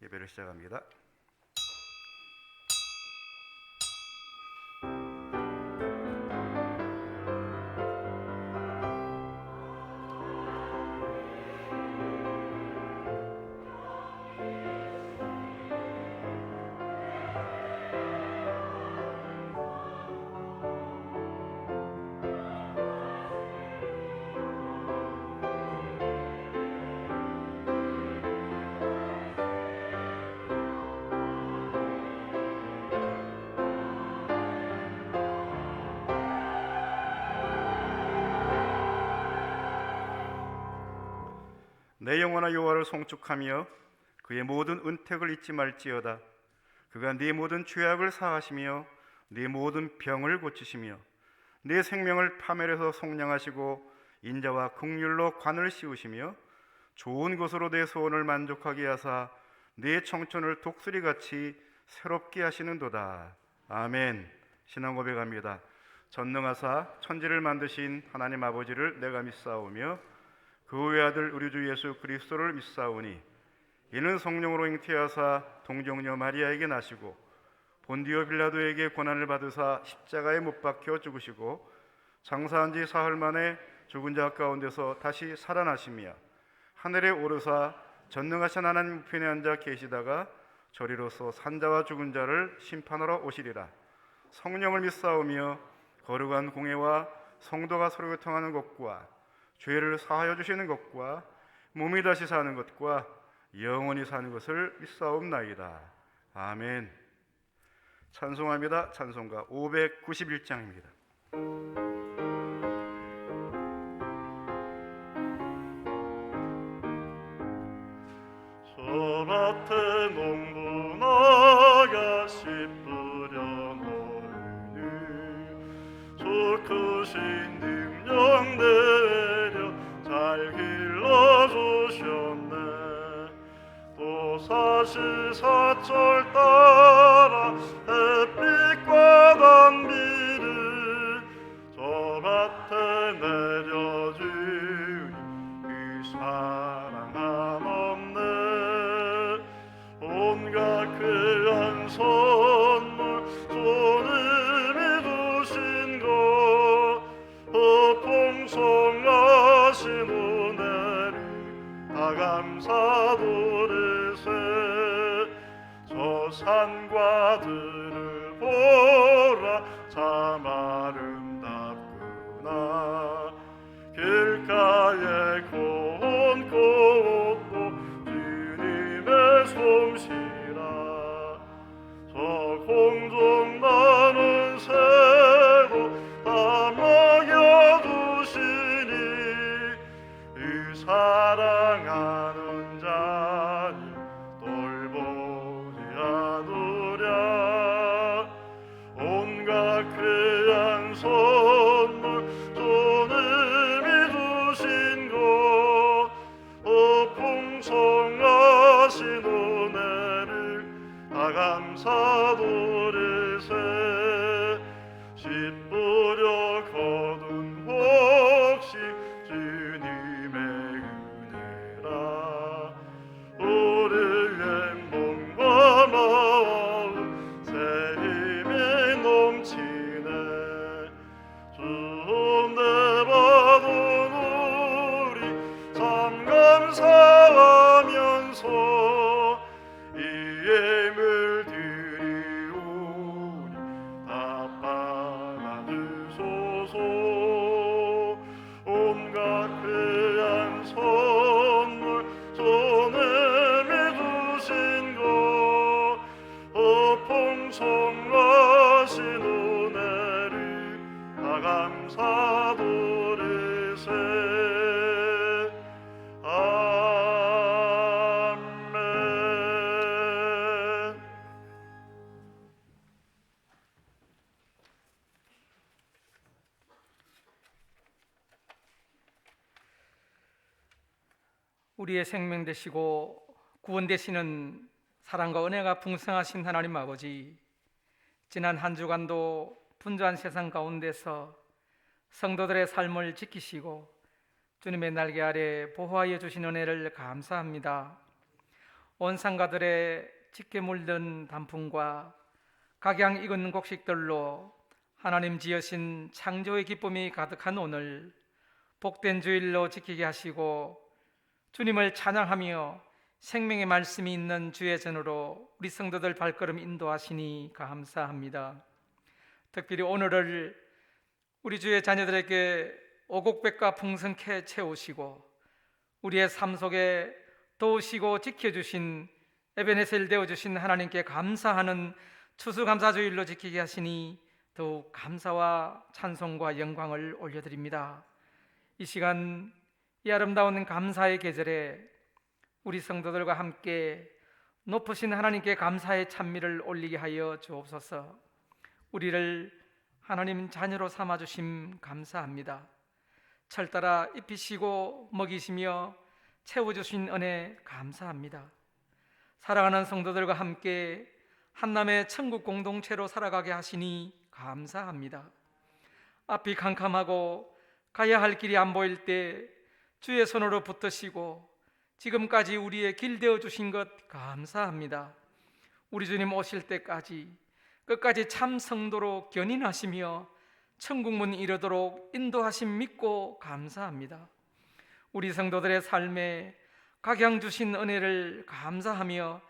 예배를 시작합니다. 내 영혼아 여호와를 송축하며 그의 모든 은택을 잊지 말지어다. 그가 네 모든 죄악을 사하시며 네 모든 병을 고치시며 네 생명을 파멸해서 속량하시고 인자와 긍휼로 관을 씌우시며 좋은 것으로 내 소원을 만족하게 하사 네 청춘을 독수리같이 새롭게 하시는도다. 아멘. 신앙 고백합니다. 전능하사 천지를 만드신 하나님 아버지를 내가 믿사오며 그 외아들 우리 주 예수 그리스도를 믿사오니 이는 성령으로 잉태하사 동정녀 마리아에게 나시고 본디오 빌라도에게 고난을 받으사 십자가에 못 박혀 죽으시고 장사한 지 사흘 만에 죽은 자 가운데서 다시 살아나시며 하늘에 오르사 전능하신 하나님 우편에 앉아 계시다가 저리로서 산자와 죽은 자를 심판하러 오시리라. 성령을 믿사오며 거룩한 공회와 성도가 서로 교통하는 것과 죄를 사하여 주시는 것과 몸이 다시 사는 것과 영원히 사는 것을 믿사옵나이다. 아멘. 찬송합니다. 찬송가 591장입니다. 저 밭에 농부 나가 씨 뿌려 놓으니 저 크신 능력 내려 잘 길러주셨네. 또 사시사철 따라 햇빛과 단비를 저 밭에 내려주니 그 사랑 한없네. 온갖 귀한 선물 주님이 주신 것 풍성하신 은혜를 다 감사드리세. 저 산과 들을 보라 참 아름답구나. 길가에 고운 꽃도 주님의 솜씨라. 저 공중 나는 새도 다 먹여주시니 이 사랑하는 자를 돌보지 않으랴. 온갖 귀한 선물 주님이 주신 것 풍성하신 은혜를 다 감사드리세. 씨 뿌려 거둔 혹시 주님의 은혜라. 우리의 몸과 마음 새 힘이 넘치네. 주 은혜 받은 우리 참 감사하면서 이 예물 드리오니 다 받아주소서. 온갖 귀한 선물 주님이 주신 것 풍성하신 은혜를 다 감사드리세. 아멘. 우리의 생명 되시고 구원 되시는 사랑과 은혜가 풍성하신 하나님 아버지, 지난 한 주간도 분주한 세상 가운데서 성도들의 삶을 지키시고 주님의 날개 아래 보호하여 주신 은혜를 감사합니다. 온 상가들의 짙게 물든 단풍과 각양 익은 곡식들로 하나님 지으신 창조의 기쁨이 가득한 오늘 복된 주일로 지키게 하시고 주님을 찬양하며 생명의 말씀이 있는 주의 전으로 우리 성도들 발걸음 인도하시니 감사합니다. 특별히 오늘을 우리 주의 자녀들에게 오곡백과 풍성케 채우시고 우리의 삶 속에 도우시고 지켜주신 에베네셀 되어주신 하나님께 감사하는 추수감사주일로 지키게 하시니 더욱 감사와 찬송과 영광을 올려드립니다. 이 시간 이 아름다운 감사의 계절에 우리 성도들과 함께 높으신 하나님께 감사의 찬미를 올리게 하여 주옵소서. 우리를 하나님 자녀로 삼아주심 감사합니다. 철따라 입히시고 먹이시며 채워주신 은혜 감사합니다. 사랑하는 성도들과 함께 한남의 천국 공동체로 살아가게 하시니 감사합니다. 앞이 캄캄하고 가야 할 길이 안 보일 때 주의 손으로 붙드시고 지금까지 우리의 길 되어 주신 것 감사합니다. 우리 주님 오실 때까지 끝까지 참 성도로 견인하시며 천국문 이르도록 인도하심 믿고 감사합니다. 우리 성도들의 삶에 각양 주신 은혜를 감사하며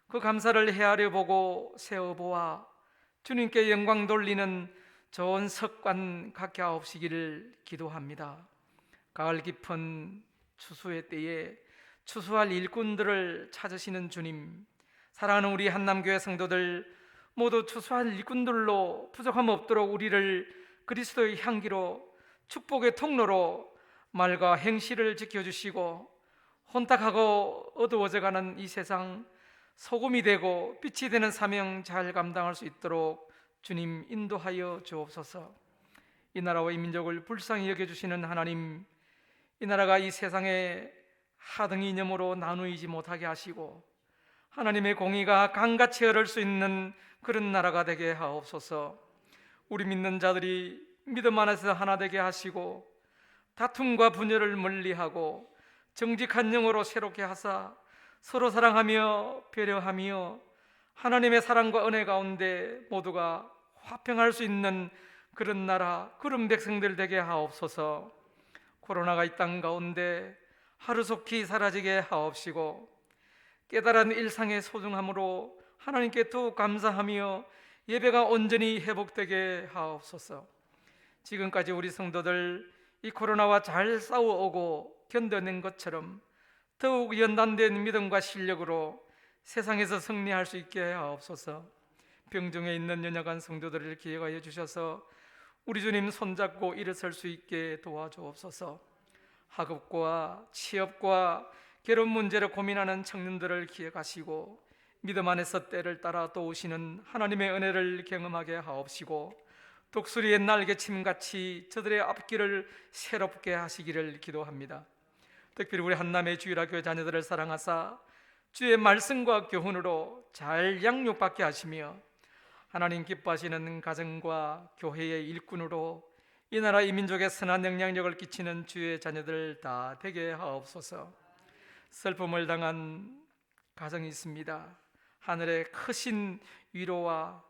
그 감사를 헤아려 보고 세어보아 주님께 영광 돌리는 좋은 습관 갖게 하옵시기를 기도합니다. 가을 깊은 추수의 때에 추수할 일꾼들을 찾으시는 주님, 사랑하는 우리 한남교회 성도들 모두 추수할 일꾼들로 부족함 없도록 우리를 그리스도의 향기로 축복의 통로로 말과 행실을 지켜주시고 혼탁하고 어두워져가는 이 세상 소금이 되고 빛이 되는 사명 잘 감당할 수 있도록 주님 인도하여 주옵소서. 이 나라와 이 민족을 불쌍히 여겨주시는 하나님, 이 나라가 이 세상에 하등이 이념으로 나누이지 못하게 하시고 하나님의 공의가 강같이 흐를 수 있는 그런 나라가 되게 하옵소서. 우리 믿는 자들이 믿음 안에서 하나 되게 하시고 다툼과 분열을 멀리하고 정직한 영으로 새롭게 하사 서로 사랑하며 배려하며 하나님의 사랑과 은혜 가운데 모두가 화평할 수 있는 그런 나라, 그런 백성들 되게 하옵소서. 코로나가 이 땅 가운데 하루속히 사라지게 하옵시고 깨달은 일상의 소중함으로 하나님께 더욱 감사하며 예배가 온전히 회복되게 하옵소서. 지금까지 우리 성도들 이 코로나와 잘 싸워오고 견뎌낸 것처럼 더욱 연단된 믿음과 실력으로 세상에서 승리할 수 있게 하옵소서. 병중에 있는 연약한 성도들을 기억하여 주셔서 우리 주님 손잡고 일어설 수 있게 도와주옵소서. 학업과 취업과 결혼 문제로 고민하는 청년들을 기억하시고 믿음 안에서 때를 따라 도우시는 하나님의 은혜를 경험하게 하옵시고 독수리의 날개침같이 저들의 앞길을 새롭게 하시기를 기도합니다. 특별히 우리 한남의 주일학교 자녀들을 사랑하사 주의 말씀과 교훈으로 잘 양육받게 하시며 하나님 기뻐하시는 가정과 교회의 일꾼으로 이 나라 이 민족의 선한 영향력을 끼치는 주의 자녀들 다 되게 하옵소서. 슬픔을 당한 가정이 있습니다. 하늘의 크신 위로와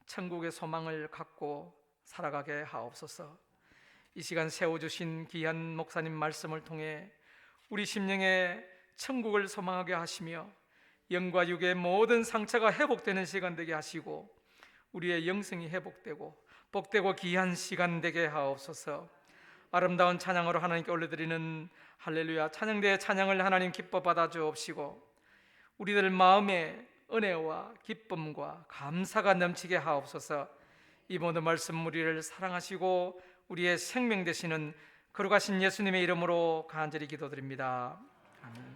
천국의 소망을 갖고 살아가게 하옵소서. 이 시간 세워주신 귀한 목사님 말씀을 통해 우리 심령에 천국을 소망하게 하시며 영과 육의 모든 상처가 회복되는 시간 되게 하시고 우리의 영성이 회복되고 복되고 귀한 시간 되게 하옵소서. 아름다운 찬양으로 하나님께 올려드리는 할렐루야 찬양대의 찬양을 하나님 기뻐 받아 주옵시고 우리들 마음에 은혜와 기쁨과 감사가 넘치게 하옵소서. 이 모든 말씀 우리를 사랑하시고 우리의 생명 되시는 거룩하신 예수님의 이름으로 간절히 기도드립니다. 아멘.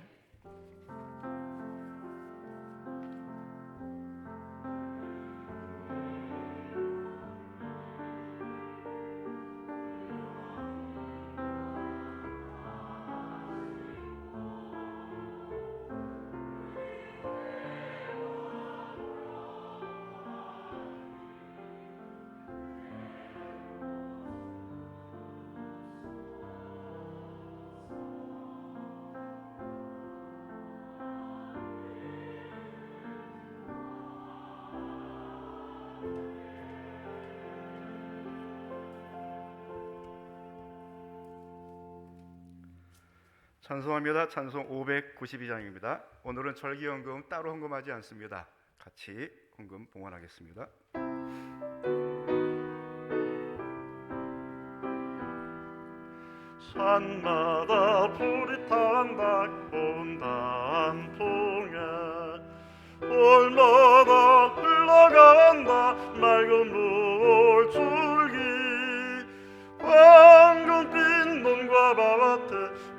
찬송합니다. 찬송 592장입니다. 오늘은 절기헌금 따로 헌금하지 않습니다. 같이 헌금 봉헌하겠습니다. 산마다 불이 탄다 온단 풍에 올마다 흘러간다 맑은 물줄기 황금빛 논과 밭에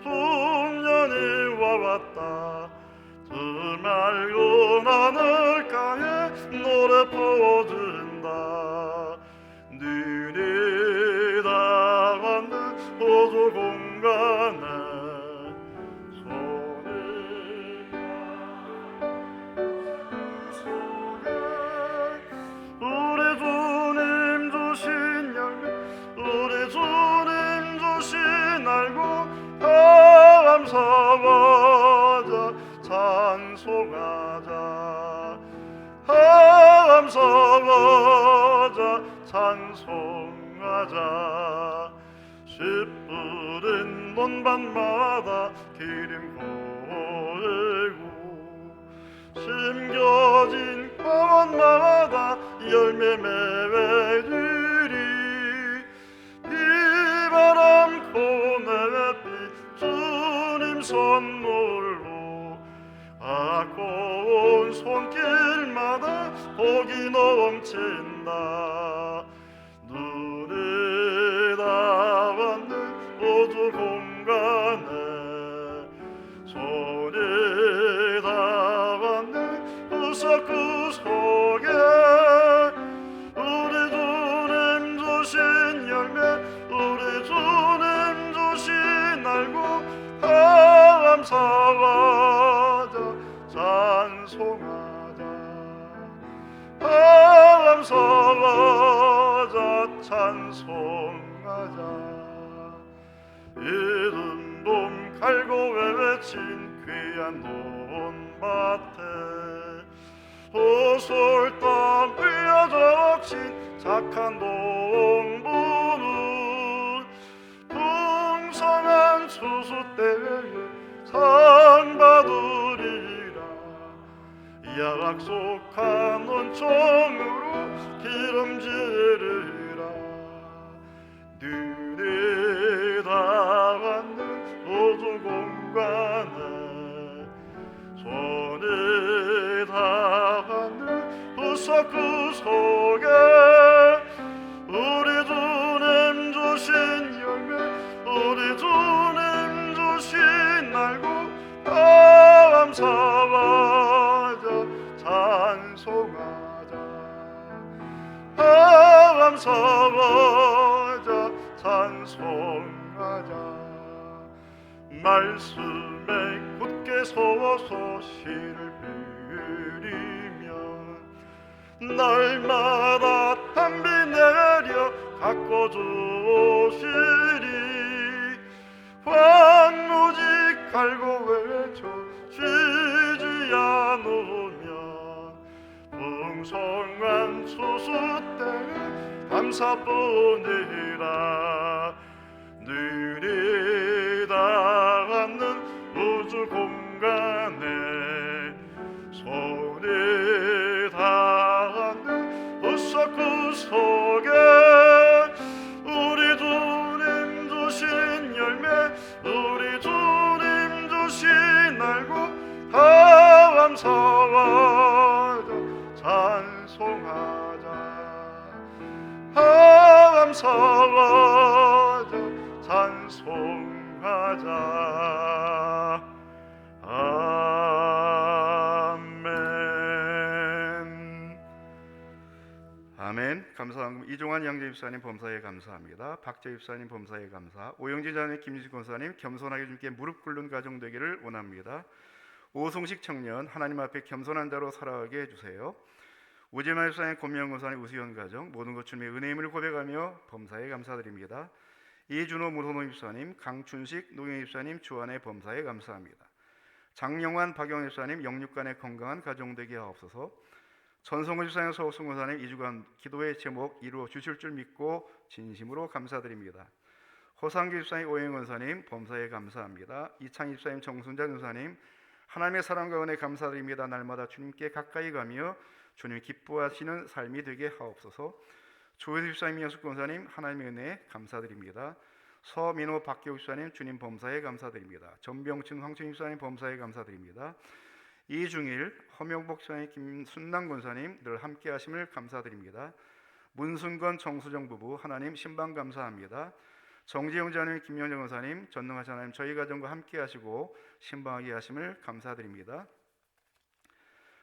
풍년이 와왔다 드맑은 하늘가에 노래 퍼진다 눈이 닿는 호주 공간에 손이 속에 우리 주님 주신 열매 우리 주님 주신 알고 감사하자 찬송하자 감사하자 찬송하자 씨뿌린 논밭마다 기름 고이고 심겨진 과원마다 열매 맺으리 비바람 고내빛 주님 선물로 아까운 손길마다 복이 넘친다 눈이 닿는 우주 공간에 손이 닿는 구석구석에 우리 주님 주신 열매 우리 주님 주신 알고 감사하자 찬송하자 감사하자 찬송하자 이른 봄 갈고 외친 귀한 논밭에 호솔땀 흘려 적신 착한 농부는 풍성한 추수 때에 상 받으리라 약속한 은총으로 기름지리라 눈이 닿는 우주 공간에 손이 닿는 구석구석에 우리 주님 주신 열매 우리 주님 주신 알고 감사하자 찬송하자 감사하자 찬송하자 말씀에 굳게 서서 시를 빌리며 날마다 한비 내려 가꿔주시리 황무지 갈고 외쳐 쉬지 않으면 풍성한 추수 때 감사뿐이라 눈이 닿는 우주 공간에 손이 닿는 구석구석에 우리 주님 주신 열매 우리 주님 주신 알고 감사하자 찬송하자 감사하자 찬송하자 아멘. 아멘. 감사합니다. 이종환 양재 집사님 범사에 감사합니다. 박재 집사님 범사에 감사. 오영진 자님, 김유식 권사님 겸손하게 주님께 무릎 꿇는 가정 되기를 원합니다. 오송식 청년 하나님 앞에 겸손한 자로 살아가게 해주세요. 우재만 집사님, 권명 권사님, 우수현 가정 모든 것 주님의 은혜임을 고백하며 범사에 감사드립니다. 이준호 무소노 집사님, 강춘식 노영 집사님, 주안의 범사에 감사합니다. 장영환 박영 집사님 영육간의 건강한 가정 되게 하옵소서. 전성호 집사님, 서옥순 권사님 2주간 기도의 제목 이루어 주실 줄 믿고 진심으로 감사드립니다. 호상기 집사님, 오영 권사님 범사에 감사합니다. 이창희 집사님, 정순자 전사님 하나님의 사랑과 은혜 감사드립니다. 날마다 주님께 가까이 가며 주님 기뻐하시는 삶이 되게 하옵소서. 조혜수 집사님, 이현숙 권사님 하나님의 은혜 감사드립니다. 서민호, 박기욱 집사님 주님 범사에 감사드립니다. 전병춘, 황춘 집사님 범사에 감사드립니다. 이중일, 허명복 집사님, 김순남 권사님 늘 함께 하심을 감사드립니다. 문순건, 정수정 부부 하나님 신방 감사합니다. 정지영 자님, 김영정 권사님 전능하신 하나님 저희 가정과 함께 하시고 신방하게 하심을 감사드립니다.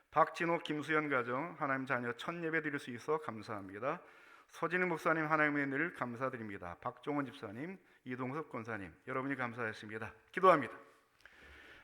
박진호, 김수연 가정 하나님 자녀 첫 예배 드릴 수 있어 감사합니다. 서진우 목사님 하나님의 늘 감사드립니다. 박종원 집사님, 이동섭 권사님 여러분이 감사했습니다. 기도합니다.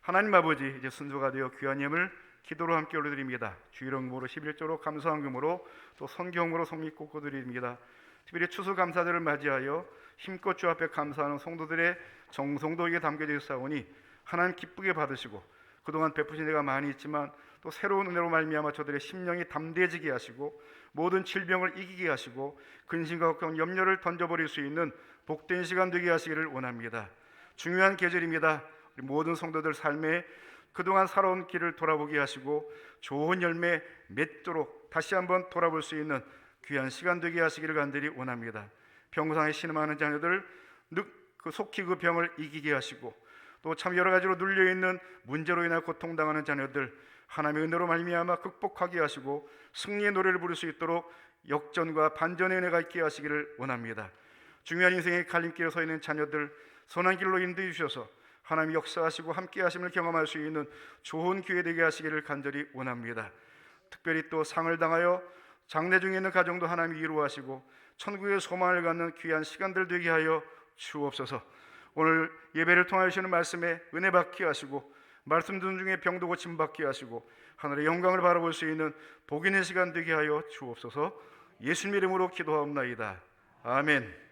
하나님 아버지, 이제 순서가 되어 귀한 예물 기도로 함께 올려드립니다. 주일응모로 11조로 감사한 금으로 또 성경으로 성립 꽂고 드립니다. 특별히 추수 감사절을 맞이하여 힘껏 주 앞에 감사하는 성도들의 정성도 이게 담겨져 있사오니 하나님 기쁘게 받으시고 그동안 베푸신 데가 많이 있지만 또 새로운 은혜로 말미암아 저들의 심령이 담대해지게 하시고 모든 질병을 이기게 하시고 근심과 걱정, 염려를 던져버릴 수 있는 복된 시간 되게 하시기를 원합니다. 중요한 계절입니다. 우리 모든 성도들 삶에 그동안 살아온 길을 돌아보게 하시고 좋은 열매 맺도록 다시 한번 돌아볼 수 있는 귀한 시간 되게 하시기를 간절히 원합니다. 병상에 신음하는 자녀들 속히 그 병을 이기게 하시고 또 참 여러 가지로 눌려있는 문제로 인해 고통당하는 자녀들 하나님의 은혜로 말미암아 극복하게 하시고 승리의 노래를 부를 수 있도록 역전과 반전의 은혜가 있게 하시기를 원합니다. 중요한 인생의 갈림길에 서 있는 자녀들 선한 길로 인도해 주셔서 하나님이 역사하시고 함께 하심을 경험할 수 있는 좋은 기회 되게 하시기를 간절히 원합니다. 특별히 또 상을 당하여 장례 중에 있는 가정도 하나님이 이루하시고 천국의 소망을 갖는 귀한 시간들 되게 하여 주옵소서. 오늘 예배를 통하여 주시는 말씀에 은혜 받게 하시고 말씀 듣는 중에 병도 고침 받게 하시고 하늘의 영광을 바라볼 수 있는 복 있는 시간 되게 하여 주옵소서. 예수님 이름으로 기도하옵나이다. 아멘.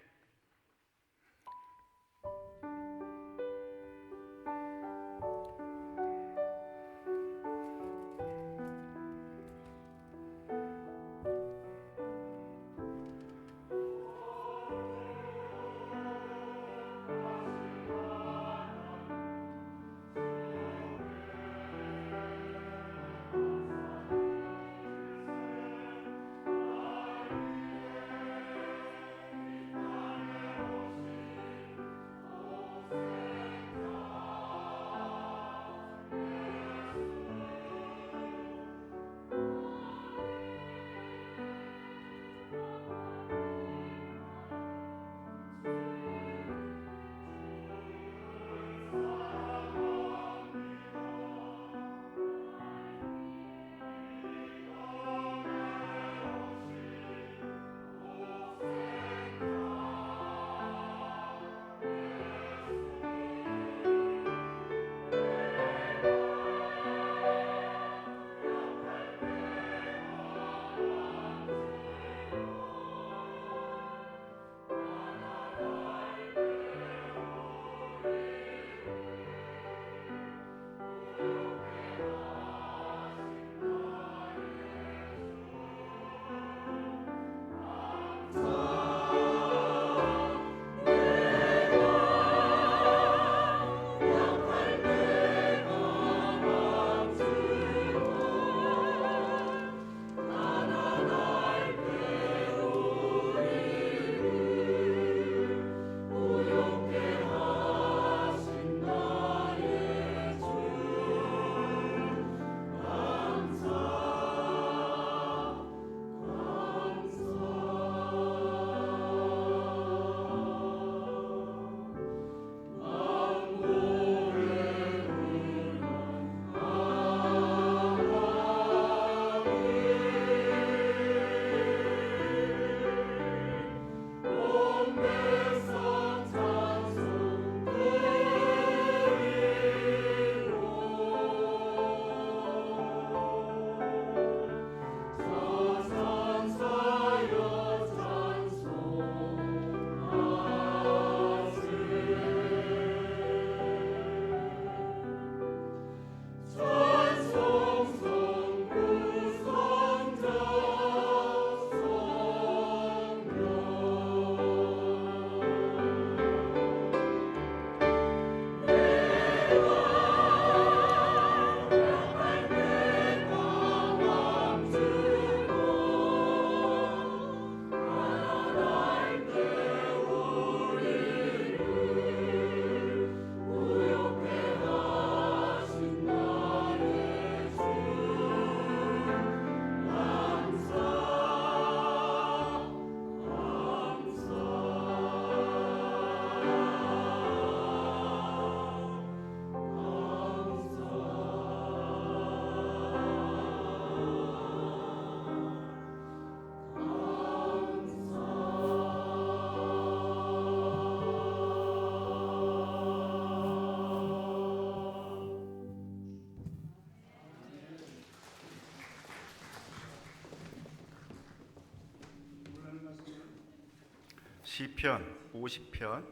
시편 50편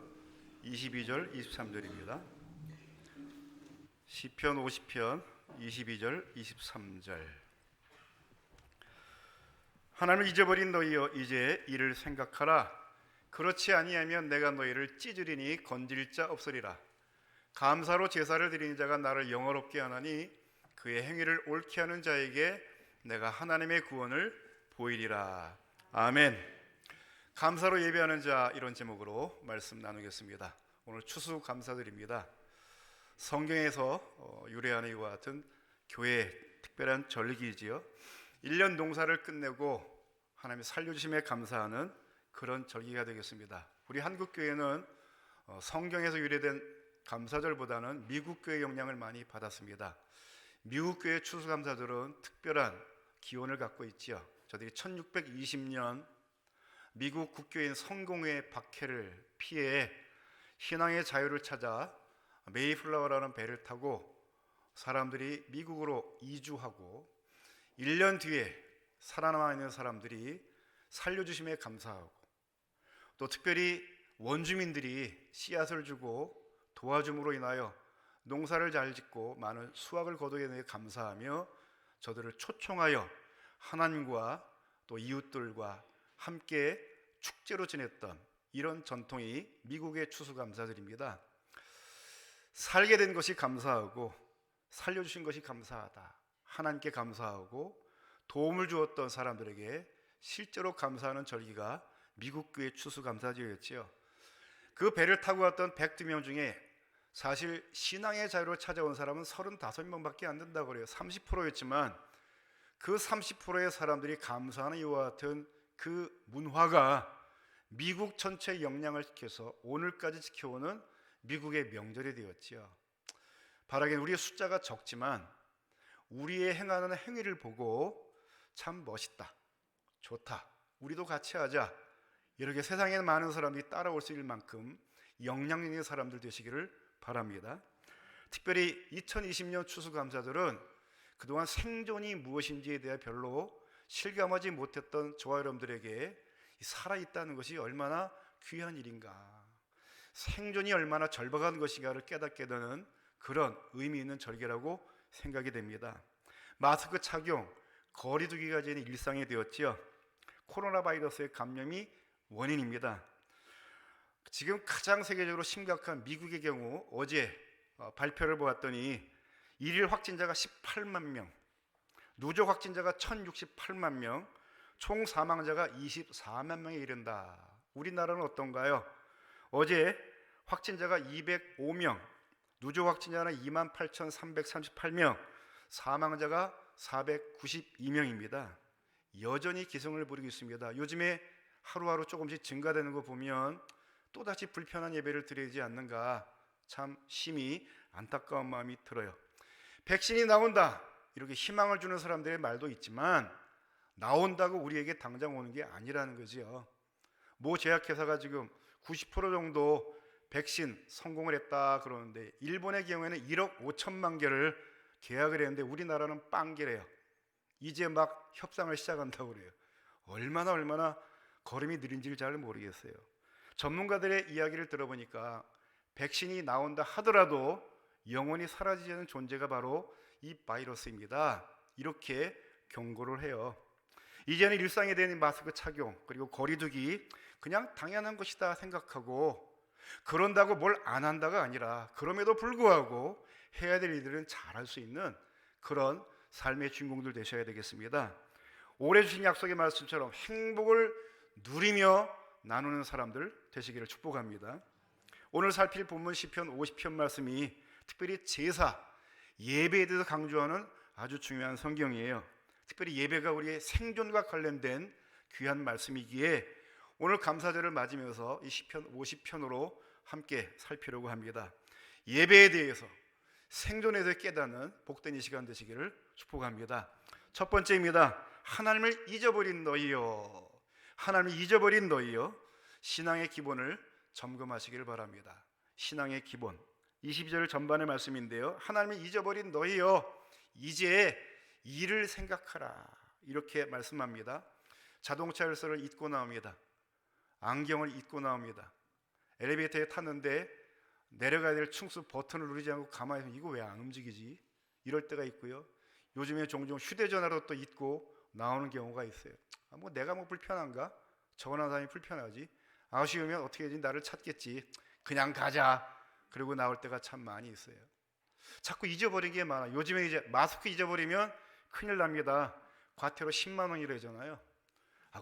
22절 23절입니다. 시편 50편 22절 23절. 하나님을 잊어버린 너희여 이제 이를 생각하라. 그렇지 아니하면 내가 너희를 찢으리니 건질 자 없으리라. 감사로 제사를 드리는 자가 나를 영화롭게 하나니 그의 행위를 옳게 하는 자에게 내가 하나님의 구원을 보이리라. 아멘. 감사로 예배하는 자, 이런 제목으로 말씀 나누겠습니다. 오늘 추수 감사드립니다. 성경에서 유래하는 이와 같은 교회의 특별한 절기이지요. 1년 농사를 끝내고 하나님의 살려주심에 감사하는 그런 절기가 되겠습니다. 우리 한국교회는 성경에서 유래된 감사절보다는 미국교회 영향을 많이 받았습니다. 미국교회 추수감사절은 특별한 기원을 갖고 있지요. 저들이 1620년 미국 국교인 성공회의 박해를 피해 신앙의 자유를 찾아 메이플라워라는 배를 타고 사람들이 미국으로 이주하고 1년 뒤에 살아남아 있는 사람들이 살려주심에 감사하고 또 특별히 원주민들이 씨앗을 주고 도와줌으로 인하여 농사를 잘 짓고 많은 수확을 거두게 되에 감사하며 저들을 초청하여 하나님과 또 이웃들과 함께 축제로 지냈던 이런 전통이 미국의 추수감사절입니다. 살게 된 것이 감사하고 살려주신 것이 감사하다. 하나님께 감사하고 도움을 주었던 사람들에게 실제로 감사하는 절기가 미국교회 추수감사절이었지요. 그 배를 타고 왔던 102명 중에 사실 신앙의 자유를 찾아온 사람은 35명밖에 안 된다고 그래요. 30%였지만 그 30%의 사람들이 감사하는 이와 같은 그 문화가 미국 전체에 영향을 시켜서 오늘까지 지켜오는 미국의 명절이 되었지요. 바라기는 우리의 숫자가 적지만 우리의 행하는 행위를 보고 참 멋있다, 좋다, 우리도 같이 하자, 이렇게 세상에 많은 사람들이 따라올 수 있을 만큼 영향력 있는 사람들 되시기를 바랍니다. 특별히 2020년 추수감사절은 그동안 생존이 무엇인지에 대해 별로 실감하지 못했던 저와 여러분들에게 살아있다는 것이 얼마나 귀한 일인가, 생존이 얼마나 절박한 것인가를 깨닫게 되는 그런 의미 있는 절기라고 생각이 됩니다. 마스크 착용, 거리 두기가 이제 일상이 되었지요. 코로나 바이러스의 감염이 원인입니다. 지금 가장 세계적으로 심각한 미국의 경우 어제 발표를 보았더니 일일 확진자가 18만 명, 누적 확진자가 1068만 명, 총 사망자가 24만 명에 이른다. 우리나라는 어떤가요? 어제 확진자가 205명, 누적 확진자는 28,338명, 사망자가 492명입니다. 여전히 기승을 부리고 있습니다. 요즘에 하루하루 조금씩 증가되는 거 보면 또다시 불편한 예배를 드리지 않는가, 참 심히 안타까운 마음이 들어요. 백신이 나온다, 이렇게 희망을 주는 사람들의 말도 있지만 나온다고 우리에게 당장 오는 게 아니라는 거지요. 모 제약회사가 지금 90% 정도 백신 성공을 했다 그러는데 일본의 경우에는 1억 5천만 개를 계약을 했는데 우리나라는 빵개래요. 이제 막 협상을 시작한다고 그래요. 얼마나 걸음이 느린지를 잘 모르겠어요. 전문가들의 이야기를 들어보니까 백신이 나온다 하더라도 영원히 사라지지 않는 존재가 바로 이 바이러스입니다. 이렇게 경고를 해요. 이제는 일상에 대한 마스크 착용 그리고 거리두기 그냥 당연한 것이다 생각하고 그런다고 뭘 안 한다가 아니라 그럼에도 불구하고 해야 될 일들은 잘할 수 있는 그런 삶의 주인공들 되셔야 되겠습니다. 올해 주신 약속의 말씀처럼 행복을 누리며 나누는 사람들 되시기를 축복합니다. 오늘 살필 본문 시편 50편 말씀이 특별히 제사, 예배에 대해서 강조하는 아주 중요한 성경이에요. 특별히 예배가 우리의 생존과 관련된 귀한 말씀이기에 오늘 감사절을 맞으면서 이 시편 50편으로 함께 살피려고 합니다. 예배에 대해서, 생존에 대해 깨닫는 복된 이 시간 되시기를 축복합니다. 첫 번째입니다. 하나님을 잊어버린 너희여, 하나님을 잊어버린 너희여, 신앙의 기본을 점검하시기를 바랍니다. 신앙의 기본, 22절 전반의 말씀인데요. 하나님을 잊어버린 너희여 이제 일을 생각하라, 이렇게 말씀합니다. 자동차 열쇠를 잊고 나옵니다. 안경을 잊고 나옵니다. 엘리베이터에 탔는데 내려가야 될 층수 버튼을 누르지 않고 가만히 있으면 이거 왜 안 움직이지? 이럴 때가 있고요. 요즘에 종종 휴대전화로 또 잊고 나오는 경우가 있어요. 뭐 내가 뭐 불편한가? 저거나 사람이 불편하지. 아쉬우면 어떻게 해야지 나를 찾겠지. 그냥 가자. 그리고 나올 때가 참 많이 있어요. 자꾸 잊어버린 게 많아. 요즘에 이제 마스크 잊어버리면 큰일 납니다. 과태료 10만 원이라잖아요.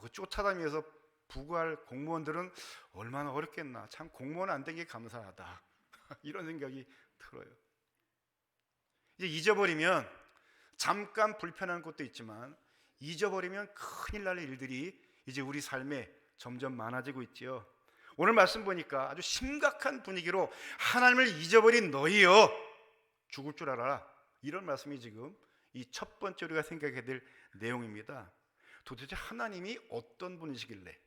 그 쫓아다니면서 부구할 공무원들은 얼마나 어렵겠나. 참 공무원 안 된 게 감사하다. 이런 생각이 들어요. 이제 잊어버리면 잠깐 불편한 것도 있지만 잊어버리면 큰일 날 일들이 이제 우리 삶에 점점 많아지고 있지요. 오늘 말씀 보니까 아주 심각한 분위기로 하나님을 잊어버린 너희여 죽을 줄 알아라. 이런 말씀이 지금 이 첫 번째 우리가 생각해야 될 내용입니다. 도대체 하나님이 어떤 분이시길래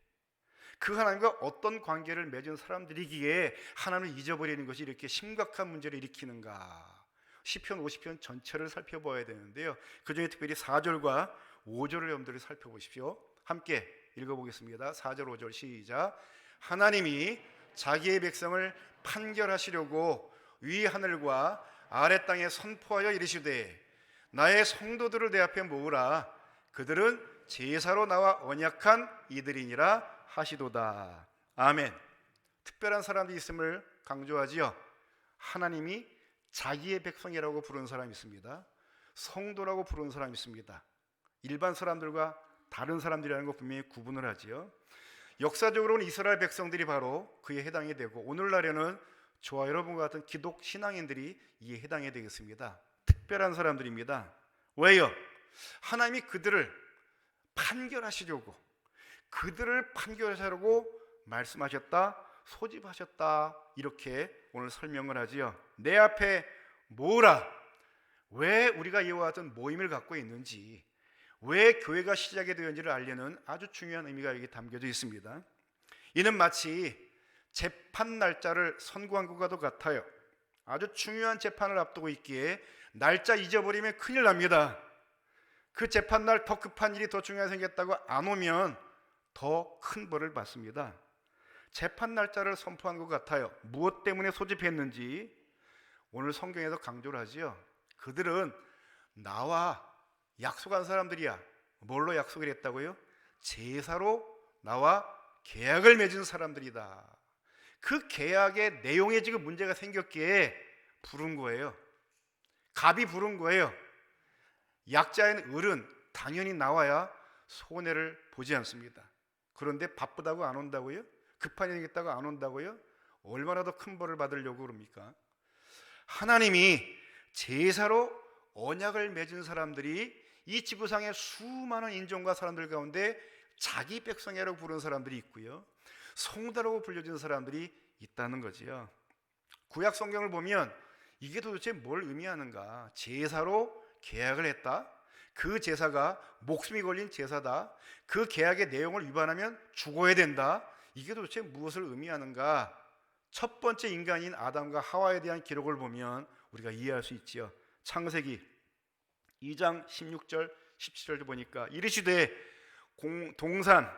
그 하나님과 어떤 관계를 맺은 사람들이기에 하나님을 잊어버리는 것이 이렇게 심각한 문제를 일으키는가? 시편 50편 전체를 살펴봐야 되는데요. 그중에 특별히 4절과 5절을 여러분들이 살펴보십시오. 함께 읽어보겠습니다. 4절 5절 시작. 하나님이 자기의 백성을 판결하시려고 위 하늘과 아래 땅에 선포하여 이르시되 나의 성도들을 내 앞에 모으라. 그들은 제사로 나와 언약한 이들이니라 하시도다. 아멘. 특별한 사람이 있음을 강조하지요. 하나님이 자기의 백성이라고 부르는 사람이 있습니다. 성도라고 부르는 사람이 있습니다. 일반 사람들과 다른 사람들이라는 거 분명히 구분을 하지요. 역사적으로는 이스라엘 백성들이 바로 그에 해당이 되고 오늘날에는 저와 여러분과 같은 기독 신앙인들이 이에 해당이 되겠습니다. 특별한 사람들입니다. 왜요? 하나님이 그들을 판결하시려고 그들을 판결하시려고 말씀하셨다, 소집하셨다 이렇게 오늘 설명을 하지요. 내 앞에 모으라. 왜 우리가 이와 같은 모임을 갖고 있는지, 왜 교회가 시작이 되었는지를 알려는 아주 중요한 의미가 여기 담겨져 있습니다. 이는 마치 재판 날짜를 선고한 것과도 같아요. 아주 중요한 재판을 앞두고 있기에 날짜 잊어버리면 큰일 납니다. 그 재판날 더 급한 일이 더 중요하게 생겼다고 안 오면 더 큰 벌을 받습니다. 재판 날짜를 선포한 것 같아요. 무엇 때문에 소집했는지 오늘 성경에서 강조를 하지요. 그들은 나와 약속한 사람들이야. 뭘로 약속을 했다고요? 제사로 나와 계약을 맺은 사람들이다. 그 계약의 내용에 지금 문제가 생겼기에 부른 거예요. 갑이 부른 거예요. 약자인 을은 당연히 나와야 손해를 보지 않습니다. 그런데 바쁘다고 안 온다고요? 급한 일이 있다고 안 온다고요? 얼마나 더 큰 벌을 받으려고 그럽니까? 하나님이 제사로 언약을 맺은 사람들이 이 지구상의 수많은 인종과 사람들 가운데 자기 백성이라고 부르는 사람들이 있고요, 성도라고 불려지는 사람들이 있다는 거지요. 구약 성경을 보면 이게 도대체 뭘 의미하는가? 제사로 계약을 했다. 그 제사가 목숨이 걸린 제사다. 그 계약의 내용을 위반하면 죽어야 된다. 이게 도대체 무엇을 의미하는가? 첫 번째 인간인 아담과 하와에 대한 기록을 보면 우리가 이해할 수 있지요. 창세기 2장 16절 17절을 보니까 이르시되 동산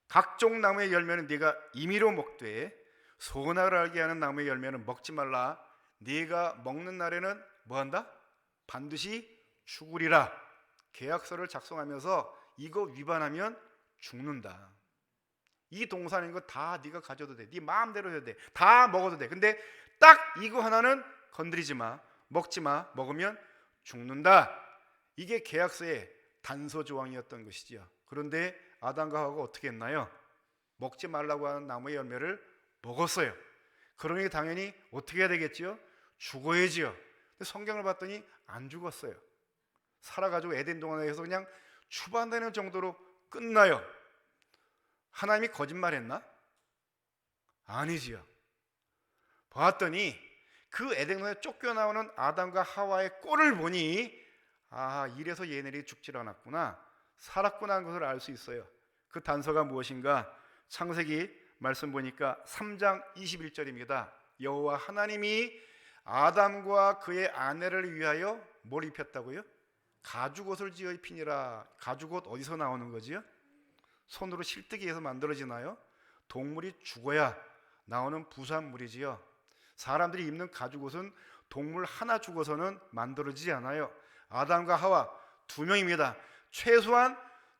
각종 나무의 열매는 네가 임의로 먹되 선악을 알게 하는 나무의 열매는 먹지 말라. 네가 먹는 날에는 뭐한다? 반드시 죽으리라. 계약서를 작성하면서 이거 위반하면 죽는다. 이 동산인 거 다 네가 가져도 돼. 네 마음대로 해도 돼. 다 먹어도 돼. 근데 딱 이거 하나는 건드리지 마. 먹지 마. 먹으면 죽는다. 이게 계약서의 단서 조항이었던 것이지요. 그런데 아담과 하와가 어떻게 했나요? 먹지 말라고 하는 나무의 열매를 먹었어요. 그러니 당연히 어떻게 해야 되겠지요? 죽어야지요. 근데 성경을 봤더니 안 죽었어요. 살아가지고 에덴 동안에서 그냥 추방되는 정도로 끝나요. 하나님이 거짓말했나? 아니지요. 봤더니 그 에덴 동안에 쫓겨나오는 아담과 하와의 꼴을 보니 이래서 얘네들이 죽질 않았구나, 살았구나 하는 것을 알 수 있어요. 그 단서가 무엇인가? 창세기 말씀 보니까 3장 21절입니다. 여호와 하나님이 아담과 그의 아내를 위하여 뭘 입혔다고요? 가죽옷을 지어 입히니라. 가죽옷 어디서 나오는 거지요? 손으로 실뜨기해서 만들어지나요? 동물이 죽어야 나오는 부산물이지요. 사람들이 입는 가죽옷은 동물 하나 죽어서는 만들어지지 않아요. 아담과 하와 두 명입니다. 최소한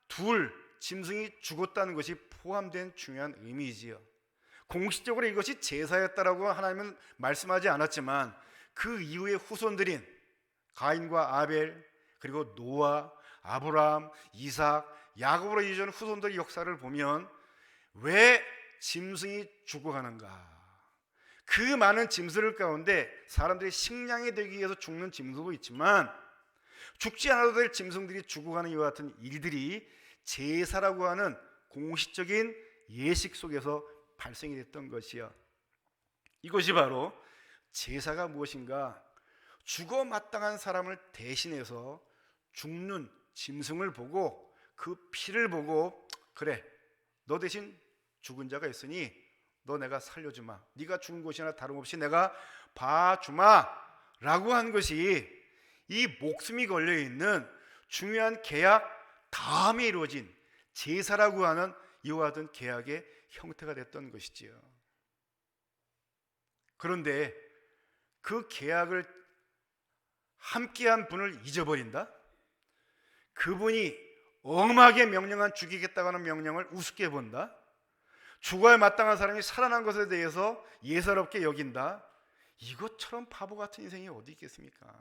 둘 짐승이 죽었다는 것이 포함된 중요한 의미이지요. 공식적으로 이것이 제사였다라고 하나님은 말씀하지 않았지만 그 이후의 후손들인 가인과 아벨, 그리고 노아, 아브라함, 이삭, 야곱으로 이어진 후손들의 역사를 보면 왜 짐승이 죽어가는가? 그 많은 짐승들 가운데 사람들이 식량이 되기 위해서 죽는 짐승도 있지만 죽지 않아도 될 짐승들이 죽어가는 이와 같은 일들이 제사라고 하는 공식적인 예식 속에서 발생이 됐던 것이요. 이것이 바로 제사가 무엇인가? 죽어 마땅한 사람을 대신해서 죽는 짐승을 보고 그 피를 보고 그래, 너 대신 죽은 자가 있으니 너 내가 살려주마, 네가 죽은 것이나 다름없이 내가 봐주마 라고 한 것이 이 목숨이 걸려있는 중요한 계약 다음에 이루어진 제사라고 하는 이와 같은 계약의 형태가 됐던 것이지요. 그런데 그 계약을 함께한 분을 잊어버린다? 그분이 엄하게 명령한 죽이겠다고 하는 명령을 우습게 본다? 죽어야 마땅한 사람이 살아난 것에 대해서 예사롭게 여긴다? 이것처럼 바보 같은 인생이 어디 있겠습니까?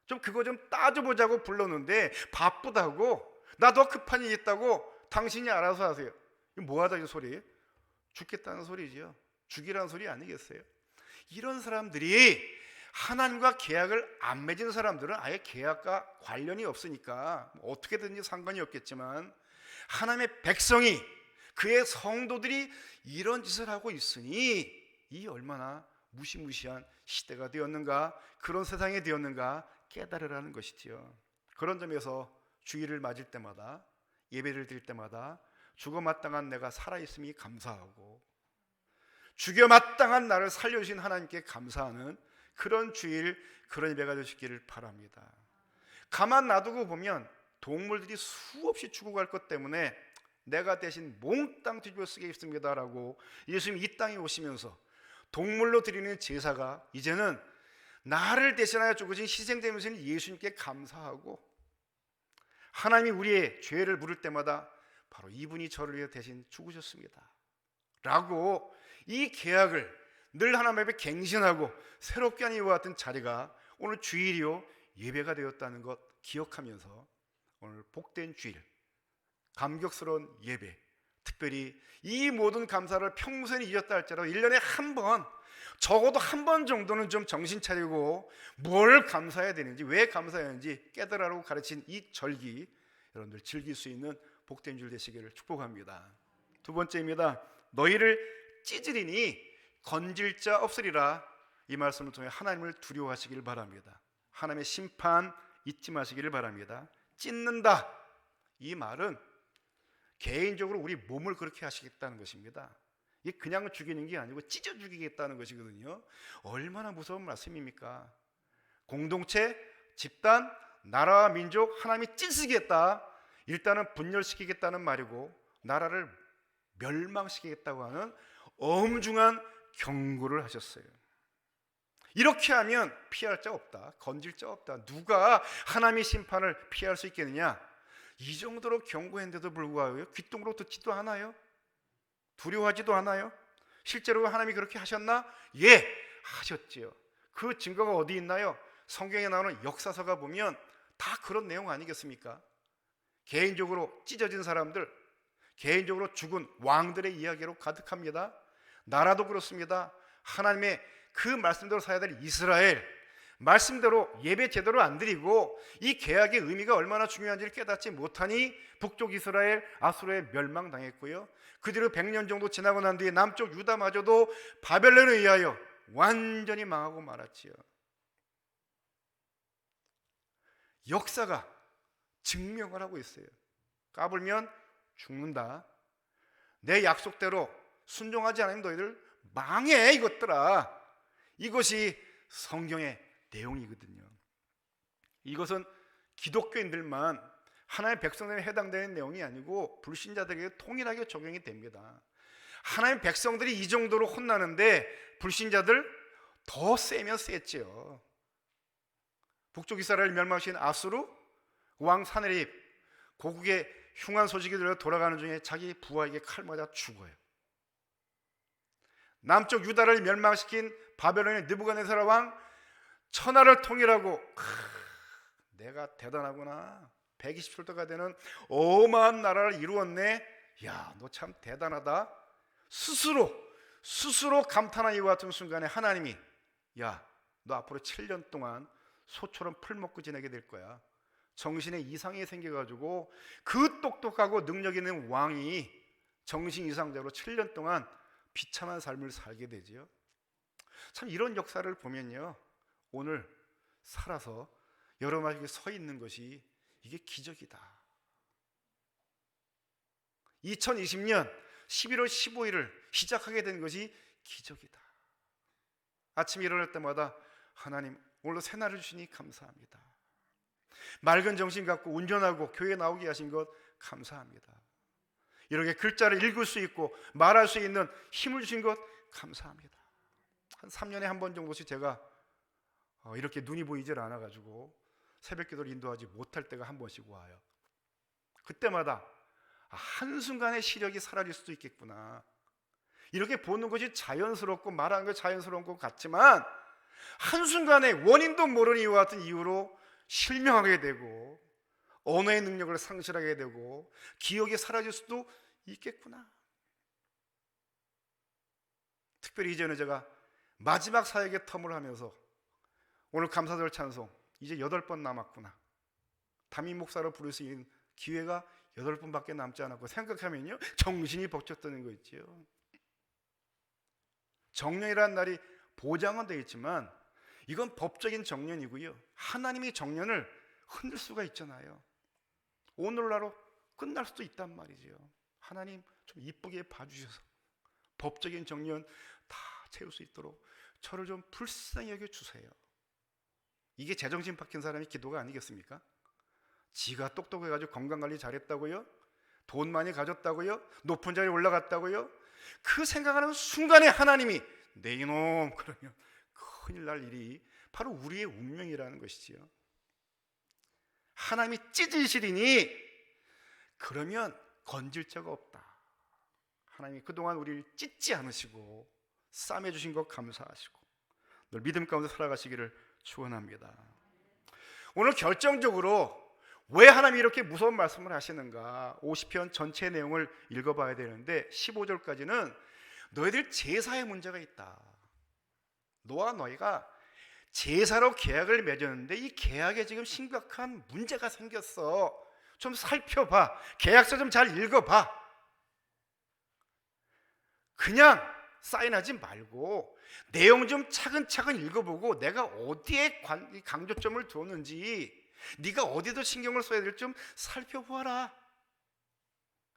좀 그거 좀 따져보자고 불렀는데 바쁘다고, 나 더 급한 일이 있다고, 당신이 알아서 하세요. 이거 뭐하다 이 소리? 죽겠다는 소리지요. 죽이라는 소리 아니겠어요? 이런 사람들이 하나님과 계약을 안 맺은 사람들은 아예 계약과 관련이 없으니까 어떻게든지 상관이 없겠지만, 하나님의 백성이, 그의 성도들이 이런 짓을 하고 있으니 이 얼마나 무시무시한 시대가 되었는가, 그런 세상이 되었는가 깨달으라는 것이지요. 그런 점에서 주일을 맞을 때마다, 예배를 드릴 때마다 죽어 마땅한 내가 살아있음이 감사하고 죽여 마땅한 나를 살려주신 하나님께 감사하는 그런 주일, 그런 예배가 되시기를 바랍니다. 가만 놔두고 보면 동물들이 수없이 죽어갈 것 때문에 내가 대신 몽땅 뒤집어 쓰겠습니다라고 예수님이 이 땅에 오시면서 동물로 드리는 제사가 이제는 나를 대신하여 죽으신 희생되신 예수님께 감사하고, 하나님이 우리의 죄를 물을 때마다 바로 이분이 저를 위해 대신 죽으셨습니다 라고 이 계약을 늘 하나님 앞에 갱신하고 새롭게 하는 이와 같은 자리가 오늘 주일이요 예배가 되었다는 것 기억하면서 오늘 복된 주일, 감격스러운 예배, 특별히 이 모든 감사를 평소에 잊었다 할지라도 1년에 한 번, 적어도 한 번 정도는 좀 정신 차리고 뭘 감사해야 되는지, 왜 감사해야 하는지 깨달으라고 가르친 이 절기, 여러분들 즐길 수 있는 복된 주일 되시기를 축복합니다. 두 번째입니다. 너희를 찢으리니 건질 자 없으리라. 이 말씀을 통해 하나님을 두려워하시기를 바랍니다. 하나님의 심판 잊지 마시기를 바랍니다. 찢는다, 이 말은 개인적으로 우리 몸을 그렇게 하시겠다는 것입니다. 이게 그냥 죽이는 게 아니고 찢어 죽이겠다는 것이거든요. 얼마나 무서운 말씀입니까? 공동체, 집단, 나라와 민족 하나님이 찢으시겠다, 일단은 분열시키겠다는 말이고 나라를 멸망시키겠다고 하는 엄중한 경고를 하셨어요. 이렇게 하면 피할 자 없다, 건질 자 없다. 누가 하나님의 심판을 피할 수 있겠느냐? 이 정도로 경고했는데도 불구하고 귀뚱으로 듣지도 않아요? 두려워하지도 않아요? 실제로 하나님이 그렇게 하셨나? 예, 하셨지요. 그 증거가 어디 있나요? 성경에 나오는 역사서가 보면 다 그런 내용 아니겠습니까? 개인적으로 찢어진 사람들, 개인적으로 죽은 왕들의 이야기로 가득합니다. 나라도 그렇습니다. 하나님의 그 말씀대로 살아야 될 이스라엘, 말씀대로 예배 제대로 안 드리고 이 계약의 의미가 얼마나 중요한지를 깨닫지 못하니 북쪽 이스라엘 아수르에 멸망당했고요, 그 뒤로 100년 정도 지나고 난 뒤에 남쪽 유다마저도 바벨론에 의하여 완전히 망하고 말았지요. 역사가 증명을 하고 있어요. 까불면 죽는다, 내 약속대로 순종하지 않으면 너희들 망해 이것들아, 이것이 성경의 내용이거든요. 이것은 기독교인들만, 하나님의 백성들에 해당되는 내용이 아니고 불신자들에게 통일하게 적용이 됩니다. 하나님 백성들이 이 정도로 혼나는데 불신자들 더 세면 셌죠. 북쪽 이스라엘 멸망시킨 아수르 왕 사네립, 고국의 흉한 소식이 들려 돌아가는 중에 자기 부하에게 칼 맞아 죽어요. 남쪽 유다를 멸망시킨 바벨론의 느부갓네살 왕, 천하를 통일하고 내가 대단하구나, 120sult가 되는 어마한 나라를 이루었네, 야, 너 참 대단하다, 스스로 감탄한 이와 같은 순간에 하나님이, 야, 너 앞으로 7년 동안 소처럼 풀 먹고 지내게 될 거야. 정신에 이상이 생겨가지고 그 똑똑하고 능력 있는 왕이 정신 이상자로 7년 동안 비참한 삶을 살게 되지요. 참 이런 역사를 보면요, 오늘 살아서 여러분에게 서 있는 것이 이게 기적이다. 2020년 11월 15일을 시작하게 된 것이 기적이다. 아침에 일어날 때마다 하나님, 오늘도 새날을 주시니 감사합니다. 맑은 정신 갖고 운전하고 교회에 나오게 하신 것 감사합니다. 이렇게 글자를 읽을 수 있고 말할 수 있는 힘을 주신 것 감사합니다. 한 3년에 한 번 정도씩 제가 이렇게 눈이 보이질 않아가지고 새벽 기도를 인도하지 못할 때가 한 번씩 와요. 그때마다 한순간에 시력이 사라질 수도 있겠구나, 이렇게 보는 것이 자연스럽고 말하는 것이 자연스러운 것 같지만 한순간에 원인도 모르는 이와 같은 이유로 실명하게 되고 언어의 능력을 상실하게 되고 기억이 사라질 수도 있겠구나. 특별히 이제는 제가 마지막 사역의 텀을 하면서 오늘 감사절 찬송 이제 8번 남았구나, 담임 목사로 부를 수 있는 기회가 8번밖에 남지 않았고 생각하면요, 정신이 벅찼다는 거 있지요. 정년이라는 날이 보장은 되어 있지만 이건 법적인 정년이고요, 하나님이 정년을 흔들 수가 있잖아요. 오늘날로 끝날 수도 있단 말이죠. 하나님 좀 이쁘게 봐주셔서 법적인 정년 다 채울 수 있도록 저를 좀 불쌍히 여겨주세요. 이게 제정신 박힌 사람의 기도가 아니겠습니까? 지가 똑똑해가지고 건강관리 잘했다고요? 돈 많이 가졌다고요? 높은 자리에 올라갔다고요? 그 생각하는 순간에 하나님이 내 이놈, 그러면 큰일 날 일이 바로 우리의 운명이라는 것이지요. 하나님이 찢으시리니 그러면 건질 자가 없다. 하나님이 그동안 우리를 찢지 않으시고 싸매 주신 것 감사하시고 늘 믿음 가운데 살아가시기를 축원합니다. 오늘 결정적으로 왜 하나님이 이렇게 무서운 말씀을 하시는가, 50편 전체 내용을 읽어봐야 되는데 15절까지는 너희들 제사에 문제가 있다. 너와 너희가 제사로 계약을 맺었는데 이 계약에 지금 심각한 문제가 생겼어. 좀 살펴봐. 계약서 좀 잘 읽어봐. 그냥 사인하지 말고 내용 좀 차근차근 읽어보고 내가 어디에 강조점을 두었는지, 네가 어디도 신경을 써야 될 좀 살펴보아라.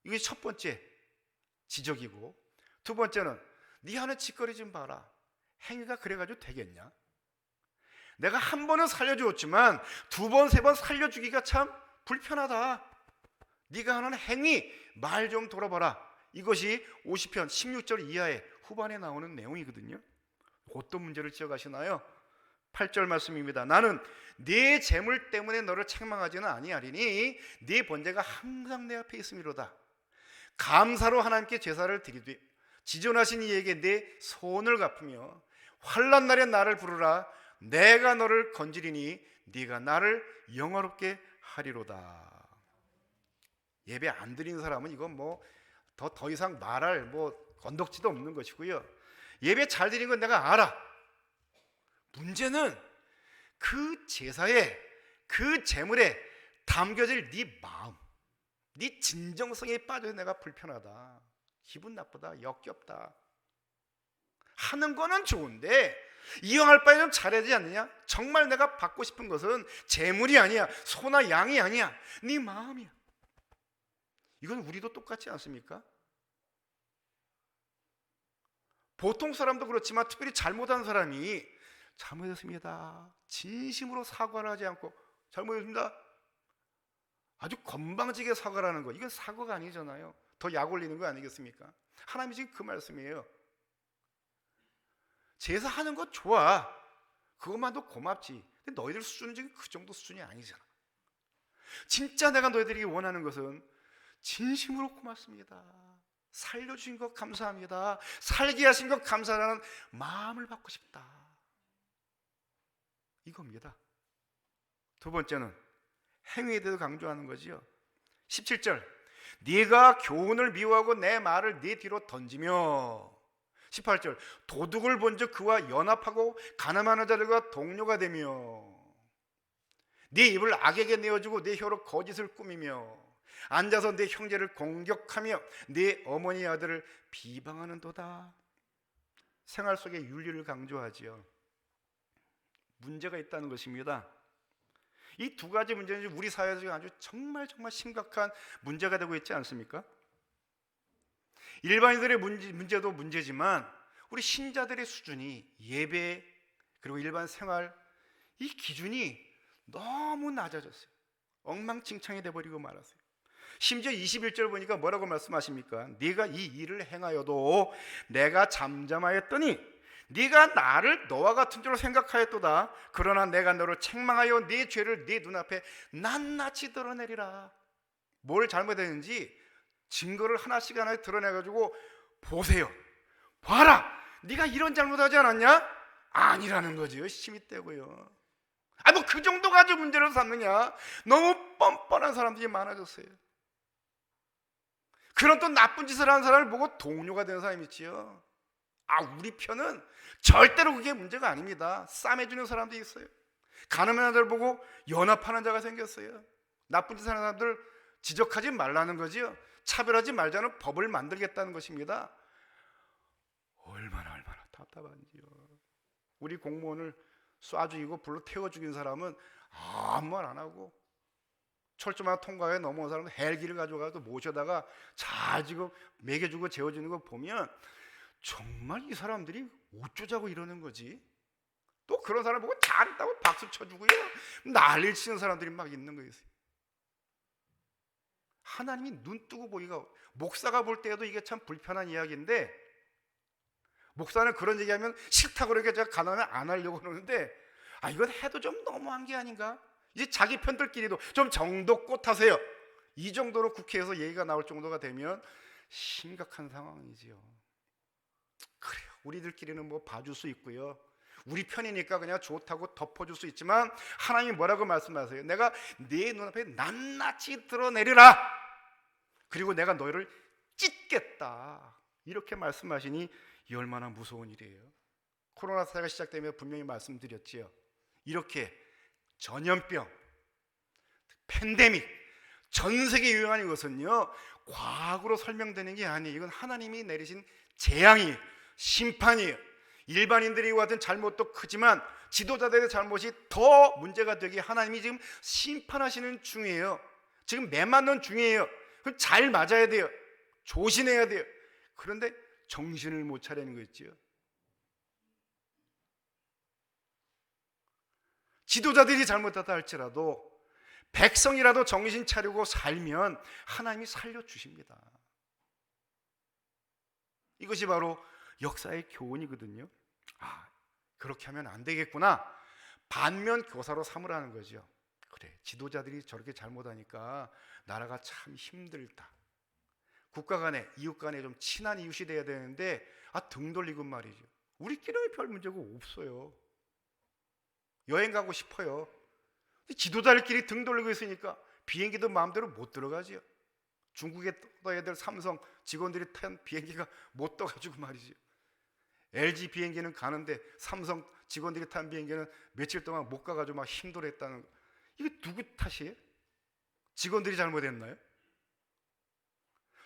이게 첫 번째 지적이고, 두 번째는 네 하는 짓거리 좀 봐라. 행위가 그래가지고 되겠냐? 내가 한 번은 살려주었지만 두 번, 세 번 살려주기가 참 불편하다. 네가 하는 행위, 말 좀 돌아봐라. 이것이 50편 16절 이하의 후반에 나오는 내용이거든요. 어떤 문제를 지어가시나요? 8절 말씀입니다. 나는 네 재물 때문에 너를 책망하지는 아니하리니 네 번제가 항상 내 앞에 있음이로다. 감사로 하나님께 제사를 드리되 지존하신 이에게 내 소원을 갚으며 환난 날에 나를 부르라. 내가 너를 건지리니 네가 나를 영화롭게 하리로다. 예배 안 드린 사람은 이건 더 이상 말할 건덕지도 없는 것이고요. 예배 잘 드린 건 내가 알아. 문제는 그 제사에, 그 제물에 담겨질 네 마음, 네 진정성에 빠져서 내가 불편하다, 기분 나쁘다, 역겹다. 하는 거는 좋은데 이왕할 바에 좀 잘해야 되지 않느냐? 정말 내가 받고 싶은 것은 재물이 아니야, 소나 양이 아니야, 네 마음이야. 이건 우리도 똑같지 않습니까? 보통 사람도 그렇지만 특별히 잘못한 사람이 잘못했습니다, 진심으로 사과를 하지 않고 잘못했습니다, 아주 건방지게 사과라는 거, 이건 사과가 아니잖아요. 더 약 올리는 거 아니겠습니까? 하나님이 지금 그 말씀이에요. 제사하는 거 좋아, 그것만도 고맙지. 근데 너희들 수준은 지금 그 정도 수준이 아니잖아. 진짜 내가 너희들이 원하는 것은 진심으로 고맙습니다, 살려주신 것 감사합니다, 살게 하신 것 감사라는 마음을 받고 싶다, 이겁니다. 두 번째는 행위에 대해서 강조하는 거지요. 17절, 네가 교훈을 미워하고 내 말을 네 뒤로 던지며. 18절, 도둑을 본즉 그와 연합하고 가늠하는 자들과 동료가 되며. 네 입을 악에게 내어주고 네 혀로 거짓을 꾸미며 앉아서 네 형제를 공격하며 네 어머니 아들을 비방하는도다. 생활 속의 윤리를 강조하지요. 문제가 있다는 것입니다. 이 두 가지 문제는 우리 사회에서 아주 정말 심각한 문제가 되고 있지 않습니까? 일반인들의 문제도 문제지만 우리 신자들의 수준이, 예배 그리고 일반 생활, 이 기준이 너무 낮아졌어요. 엉망진창이 돼버리고 말았어요. 심지어 21절 보니까 뭐라고 말씀하십니까? 네가 이 일을 행하여도 내가 잠잠하였더니 네가 나를 너와 같은 줄로 생각하였도다. 그러나 내가 너를 책망하여 네 죄를 네 눈앞에 낱낱이 드러내리라. 뭘 잘못했는지 증거를 하나씩 드러내가지고 보세요, 봐라, 네가 이런 잘못하지 않았냐? 아니라는 거지요. 심히 떼고요. 뭐 그 정도 가지고 문제를 삼느냐? 너무 뻔뻔한 사람들이 많아졌어요. 그런 또 나쁜 짓을 하는 사람을 보고 동료가 되는 사람이 있지요. 우리 편은 절대로 그게 문제가 아닙니다. 싸매주는 사람도 있어요. 가늠하는 자를 보고 연합하는 자가 생겼어요. 나쁜 짓 하는 사람들 지적하지 말라는 거지요. 차별하지 말자는 법을 만들겠다는 것입니다. 얼마나 답답한지요. 우리 공무원을 쏴 죽이고 불로 태워 죽인 사람은 아무 말 안 하고, 철조망 통과에 넘어온 사람은 헬기를 가져가서 모셔다가 잘 지금 먹여주고 재워주는 거 보면 정말 이 사람들이 어쩌자고 이러는 거지. 또 그런 사람 보고 잘했다고 박수 쳐주고요, 난리를 치는 사람들이 막 있는 거예요. 하나님이 눈 뜨고 보기가, 목사가 볼 때에도 이게 참 불편한 이야기인데, 목사는 그런 얘기하면 싫다고 그러니까 제가 가난을 안 하려고 그러는데, 이건 해도 좀 너무한 게 아닌가? 이제 자기 편들끼리도 좀 정도껏 하세요, 이 정도로 국회에서 얘기가 나올 정도가 되면 심각한 상황이지요. 그래요, 우리들끼리는 뭐 봐줄 수 있고요, 우리 편이니까 그냥 좋다고 덮어줄 수 있지만 하나님이 뭐라고 말씀하세요? 내가 네 눈앞에 낱낱이 드러내리라, 그리고 내가 너희를 찢겠다, 이렇게 말씀하시니 이 얼마나 무서운 일이에요. 코로나 사태가 시작되면 분명히 말씀드렸지요. 이렇게 전염병, 팬데믹, 전 세계 유행하는 것은요, 과학으로 설명되는 게 아니에요. 이건 하나님이 내리신 재앙이에요, 심판이에요. 일반인들이 같은 잘못도 크지만 지도자들의 잘못이 더 문제가 되게 하나님이 지금 심판하시는 중이에요. 지금 매맞는 중이에요. 그럼 잘 맞아야 돼요. 조심해야 돼요. 그런데 정신을 못 차리는 거 있죠. 지도자들이 잘못하다 할지라도 백성이라도 정신 차리고 살면 하나님이 살려주십니다. 이것이 바로 역사의 교훈이거든요. 그렇게 하면 안 되겠구나, 반면 교사로 삼으라는 거죠. 그래, 지도자들이 저렇게 잘못하니까 나라가 참 힘들다. 국가 간에, 이웃 간에 좀 친한 이웃이 돼야 되는데 등 돌리고 말이죠. 우리끼리는 별 문제가 없어요. 여행 가고 싶어요. 지도자들끼리 등 돌리고 있으니까 비행기도 마음대로 못 들어가죠. 중국에 떠야 될 삼성 직원들이 탄 비행기가 못 떠가지고 말이죠. LG 비행기는 가는데 삼성 직원들이 탄 비행기는 며칠 동안 못 가가지고 막 힘들어했다는 거. 이게 누구 탓이에요? 직원들이 잘못했나요?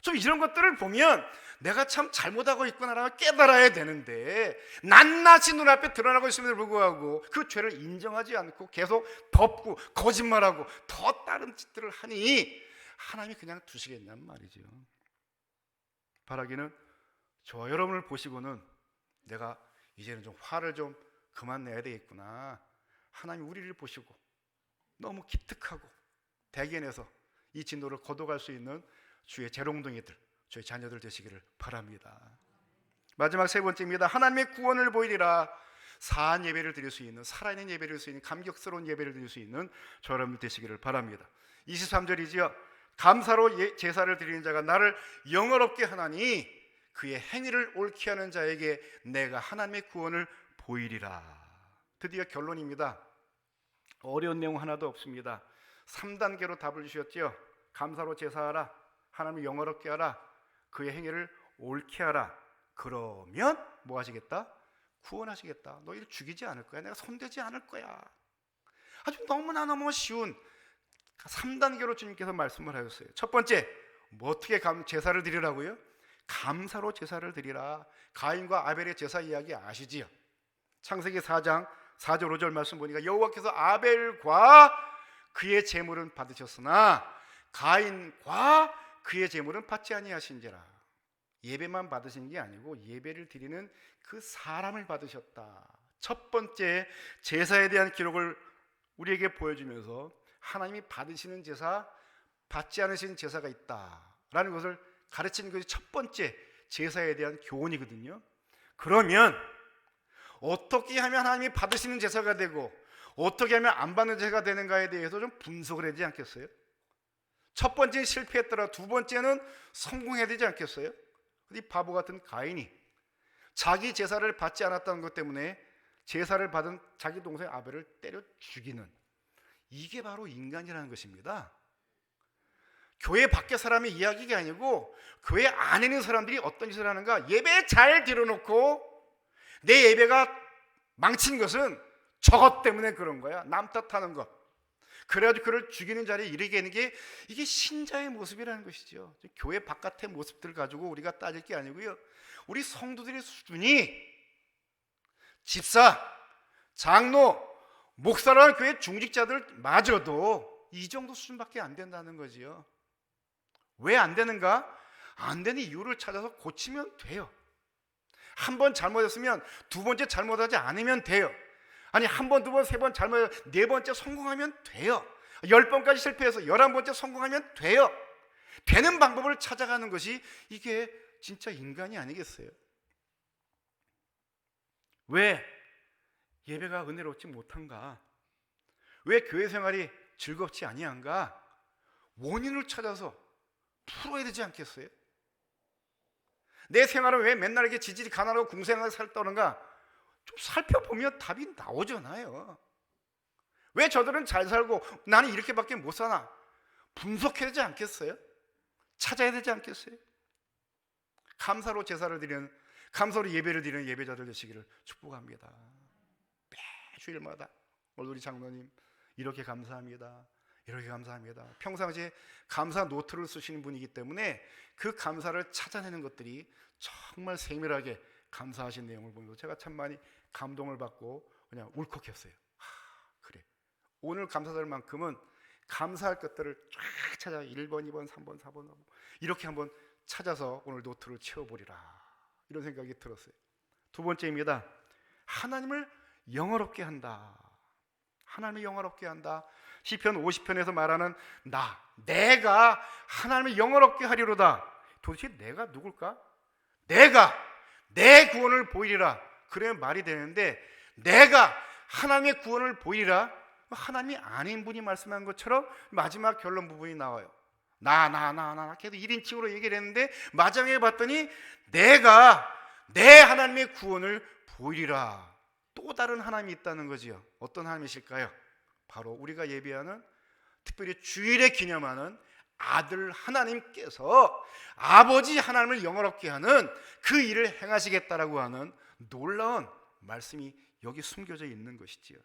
좀 이런 것들을 보면 내가 참 잘못하고 있구나라고 깨달아야 되는데, 낱낱이 눈앞에 드러나고 있음에도 불구하고 그 죄를 인정하지 않고 계속 덮고 거짓말하고 더 다른 짓들을 하니 하나님이 그냥 두시겠냔 말이죠. 바라기는 저와 여러분을 보시고는 내가 이제는 좀 화를 좀 그만 내야 되겠구나, 하나님 우리를 보시고 너무 기특하고 대견해서 이 진도를 거둬갈 수 있는 주의 재롱둥이들, 주의 자녀들 되시기를 바랍니다. 마지막 세 번째입니다. 하나님의 구원을 보이리라. 사한 예배를 드릴 수 있는, 살아있는 예배를 드릴 수 있는, 감격스러운 예배를 드릴 수 있는 저 여러분 되시기를 바랍니다. 23절이지요. 감사로 제사를 드리는 자가 나를 영화롭게 하나니 그의 행위를 옳게 하는 자에게 내가 하나님의 구원을 보이리라. 드디어 결론입니다. 어려운 내용 하나도 없습니다. 3단계로 답을 주셨죠. 감사로 제사하라, 하나님을 영화롭게 하라, 그의 행위를 옳게 하라. 그러면 뭐 하시겠다? 구원하시겠다. 너희를 죽이지 않을 거야. 내가 손대지 않을 거야. 아주 너무나 쉬운 3단계로 주님께서 말씀을 하셨어요. 첫 번째, 뭐 어떻게 제사를 드리라고요? 감사로 제사를 드리라. 가인과 아벨의 제사 이야기 아시지요? 창세기 4장 4절 5절 말씀 보니까 여호와께서 아벨과 그의 제물은 받으셨으나 가인과 그의 제물은 받지 아니하신지라. 예배만 받으신 게 아니고 예배를 드리는 그 사람을 받으셨다. 첫 번째 제사에 대한 기록을 우리에게 보여주면서 하나님이 받으시는 제사, 받지 않으신 제사가 있다라는 것을 가르치는 것이 첫 번째 제사에 대한 교훈이거든요. 그러면 어떻게 하면 하나님이 받으시는 제사가 되고 어떻게 하면 안 받는 제사가 되는가에 대해서 좀 분석을 해야 되지 않겠어요? 첫 번째는 실패했더라, 두 번째는 성공해야 되지 않겠어요? 이 바보 같은 가인이 자기 제사를 받지 않았다는 것 때문에 제사를 받은 자기 동생 아벨을 때려 죽이는, 이게 바로 인간이라는 것입니다. 교회 밖의 사람의 이야기가 아니고 교회 안에 있는 사람들이 어떤 짓을 하는가. 예배 잘 드려놓고 내 예배가 망친 것은 저것 때문에 그런 거야. 남 탓하는 것. 그래가지고 그를 죽이는 자리에 이르게 하는 게 이게 신자의 모습이라는 것이죠. 교회 바깥의 모습들 가지고 우리가 따질 게 아니고요. 우리 성도들의 수준이 집사, 장로, 목사라는 교회 중직자들마저도 이 정도 수준밖에 안 된다는 거지요. 왜 안 되는가? 안 되는 이유를 찾아서 고치면 돼요. 한 번 잘못했으면 두 번째 잘못하지 않으면 돼요. 아니 한 번, 두 번, 세 번 잘못, 네 번째 성공하면 돼요. 10번까지 실패해서 11번째 성공하면 돼요. 되는 방법을 찾아가는 것이 이게 진짜 인간이 아니겠어요? 왜 예배가 은혜롭지 못한가? 왜 교회 생활이 즐겁지 아니한가? 원인을 찾아서 풀어야 되지 않겠어요? 내 생활은 왜 맨날 이렇게 지질이 가난하고 궁생하게 살떠는가? 좀 살펴보면 답이 나오잖아요. 왜 저들은 잘 살고 나는 이렇게밖에 못 사나? 분석해야 되지 않겠어요? 찾아야 되지 않겠어요? 감사로 제사를 드리는, 감사로 예배를 드리는 예배자들 되시기를 축복합니다. 매주일마다 우리 장로님 이렇게 감사합니다, 이렇게 감사합니다. 평상시에 감사 노트를 쓰시는 분이기 때문에 그 감사를 찾아내는 것들이 정말 세밀하게 감사하신 내용을 보면서 제가 참 많이 감동을 받고 그냥 울컥했어요. 그래, 오늘 감사절만큼은 감사할 것들을 쫙 찾아 1번, 2번, 3번, 4번 이렇게 한번 찾아서 오늘 노트를 채워보리라, 이런 생각이 들었어요. 두 번째입니다. 하나님을 영화롭게 한다. 하나님을 영화롭게 한다. 시편 50편에서 말하는 내가 하나님을 영화롭게 하리로다. 도대체 내가 누굴까? 내가 내 구원을 보이리라. 그러면 말이 되는데, 내가 하나님의 구원을 보이리라, 하나님이 아닌 분이 말씀한 것처럼 마지막 결론 부분이 나와요. 나 계속 1인칭으로 얘기를 했는데 마지막에 봤더니 내가 내 하나님의 구원을 보이리라. 또 다른 하나님이 있다는 거지요. 어떤 하나님이실까요? 바로 우리가 예배하는, 특별히 주일에 기념하는 아들 하나님께서 아버지 하나님을 영화롭게 하는 그 일을 행하시겠다라고 하는 놀라운 말씀이 여기 숨겨져 있는 것이지요.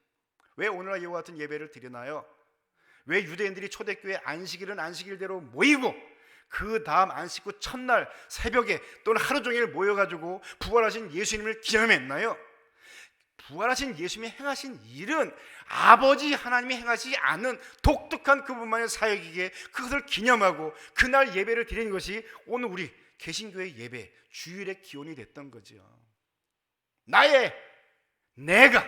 왜 오늘날 이와 같은 예배를 드리나요? 왜 유대인들이 초대교회 안식일은 안식일대로 모이고 그 다음 안식 후 첫날 새벽에 또는 하루 종일 모여가지고 부활하신 예수님을 기념했나요? 부활하신 예수님이 행하신 일은 아버지 하나님이 행하시지 않는 독특한 그분만의 사역이기에 그것을 기념하고 그날 예배를 드리는 것이 오늘 우리 개신교의 예배, 주일의 기원이 됐던 거죠. 내가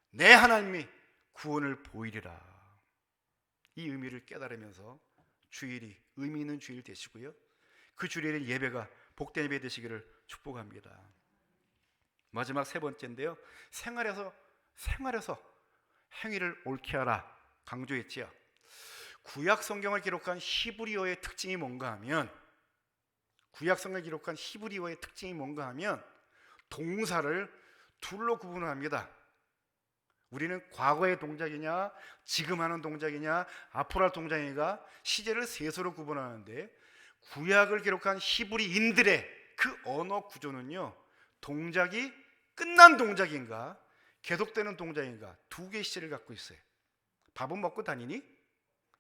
내 하나님이 구원을 보이리라. 이 의미를 깨달으면서 주일이 의미 있는 주일 되시고요, 그 주일의 예배가 복된 예배 되시기를 축복합니다. 마지막 세 번째인데요, 생활에서 행위를 옳게 하라 강조했지요. 구약 성경을 기록한 히브리어의 특징이 뭔가 하면 동사를 둘로 구분을 합니다. 우리는 과거의 동작이냐, 지금 하는 동작이냐, 앞으로 할 동작이냐, 시제를 셋으로 구분하는데, 구약을 기록한 히브리인들의 그 언어 구조는요, 동작이 끝난 동작인가 계속되는 동작인가 두 개의 시제를 갖고 있어요. 밥은 먹고 다니니?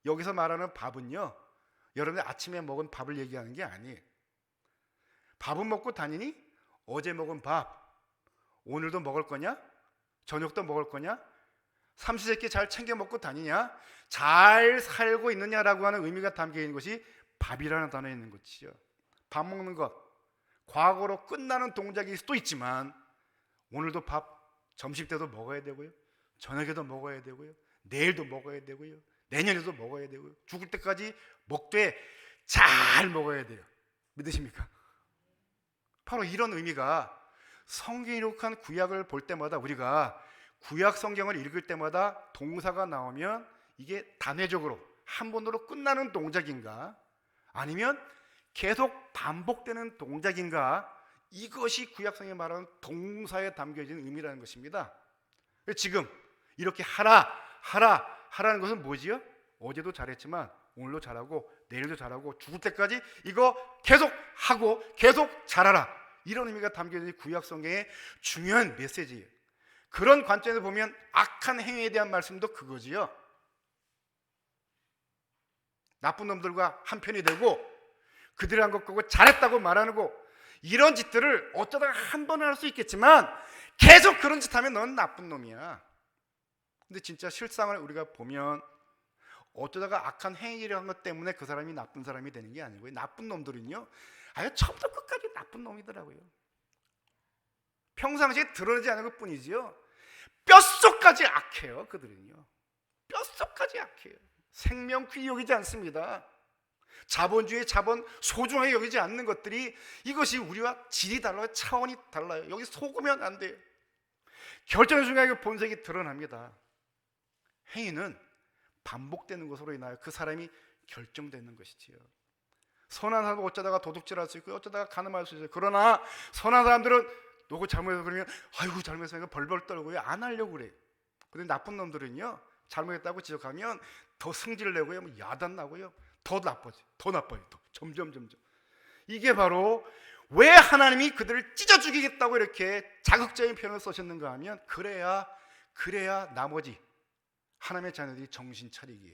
여기서 말하는 밥은요, 여러분들 아침에 먹은 밥을 얘기하는 게 아니에요. 밥은 먹고 다니니? 어제 먹은 밥 오늘도 먹을 거냐? 저녁도 먹을 거냐? 삼시세끼 잘 챙겨 먹고 다니냐? 잘 살고 있느냐라고 하는 의미가 담겨 있는 것이 밥이라는 단어에 있는 것이죠. 밥 먹는 것, 과거로 끝나는 동작일 수도 있지만 오늘도 밥 점심 때도 먹어야 되고요, 저녁에도 먹어야 되고요, 내일도 먹어야 되고요, 내년에도 먹어야 되고요, 죽을 때까지 먹되 잘 먹어야 돼요. 믿으십니까? 바로 이런 의미가 성경이 기록한 구약을 볼 때마다, 우리가 구약 성경을 읽을 때마다 동사가 나오면 이게 단회적으로 한 번으로 끝나는 동작인가, 아니면 계속 반복되는 동작인가, 이것이 구약 성경이 말하는 동사에 담겨진 의미라는 것입니다. 지금 이렇게 하라는 것은 뭐지요? 어제도 잘했지만 오늘도 잘하고 내일도 잘하고 죽을 때까지 이거 계속 하고 계속 잘하라, 이런 의미가 담겨진 구약 성경의 중요한 메시지예요. 그런 관점에서 보면 악한 행위에 대한 말씀도 그거지요. 나쁜 놈들과 한편이 되고 그들이 한 것 보고 잘했다고 말하는 거, 이런 짓들을 어쩌다가 한 번은 할 수 있겠지만 계속 그런 짓 하면 넌 나쁜 놈이야. 근데 진짜 실상을 우리가 보면 어쩌다가 악한 행위를 한 것 때문에 그 사람이 나쁜 사람이 되는 게 아니고요, 나쁜 놈들은요 아예 처음부터 끝까지 나쁜 놈이더라고요. 평상시에 드러내지 않은 것 뿐이지요, 뼛속까지 악해요. 그들은요 뼛속까지 악해요. 생명 귀히 여기지 않습니다. 자본주의 자본 소중하게 여기지 않는 것들이, 이것이 우리와 질이 달라요. 차원이 달라요. 여기 속으면 안 돼요. 결정의 순간에 그 본색이 드러납니다. 행위는 반복되는 것으로 인하여 그 사람이 결정되는 것이지요. 선한 사람은 어쩌다가 도둑질할 수 있고 어쩌다가 간음할 수 있어요. 그러나 선한 사람들은 누구 잘못해서 그러면 아이고 잘못해서 벌벌 떨고요, 안 하려고 그래요. 그런데 나쁜 놈들은요, 잘못했다고 지적하면 더 승질 내고요, 뭐 야단 나고요, 더 나빠요. 더 점점. 이게 바로 왜 하나님이 그들을 찢어 죽이겠다고 이렇게 자극적인 표현을 쓰셨는가 하면, 그래야 나머지 하나님의 자녀들이 정신 차리기에.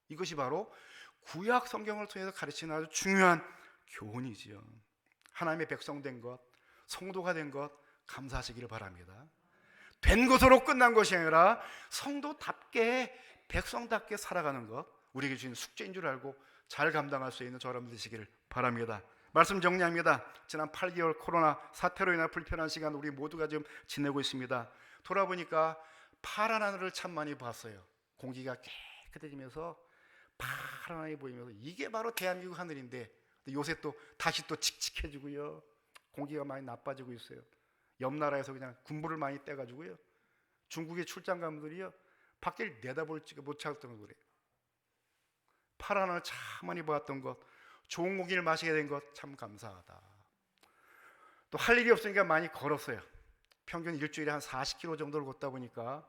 이것이 바로 구약 성경을 통해서 가르치는 아주 중요한 교훈이지요. 하나님의 백성 된 것, 성도가 된 것 감사하시기를 바랍니다. 된 것으로 끝난 것이 아니라 성도답게 백성답게 살아가는 것, 우리에게 주신 숙제인 줄 알고 잘 감당할 수 있는 저 여러분 되시기를 바랍니다. 말씀 정리합니다. 지난 8개월 코로나 사태로 인한 불편한 시간 우리 모두가 지금 지내고 있습니다. 돌아보니까 파란 하늘을 참 많이 봤어요. 공기가 깨끗해지면서 파란 하늘이 보이면서 이게 바로 대한민국 하늘인데, 요새 또 다시 또 칙칙해지고요, 공기가 많이 나빠지고 있어요. 옆 나라에서 그냥 군부를 많이 떼가지고요, 중국의 출장 간부들이요 밖을 내다볼지가 못 찾았던 거래요. 파란 하늘 참 많이 보았던 것, 좋은 공기를 마시게 된 것 참 감사하다. 또 할 일이 없으니까 많이 걸었어요. 평균 일주일에 한 40km 정도를 걷다 보니까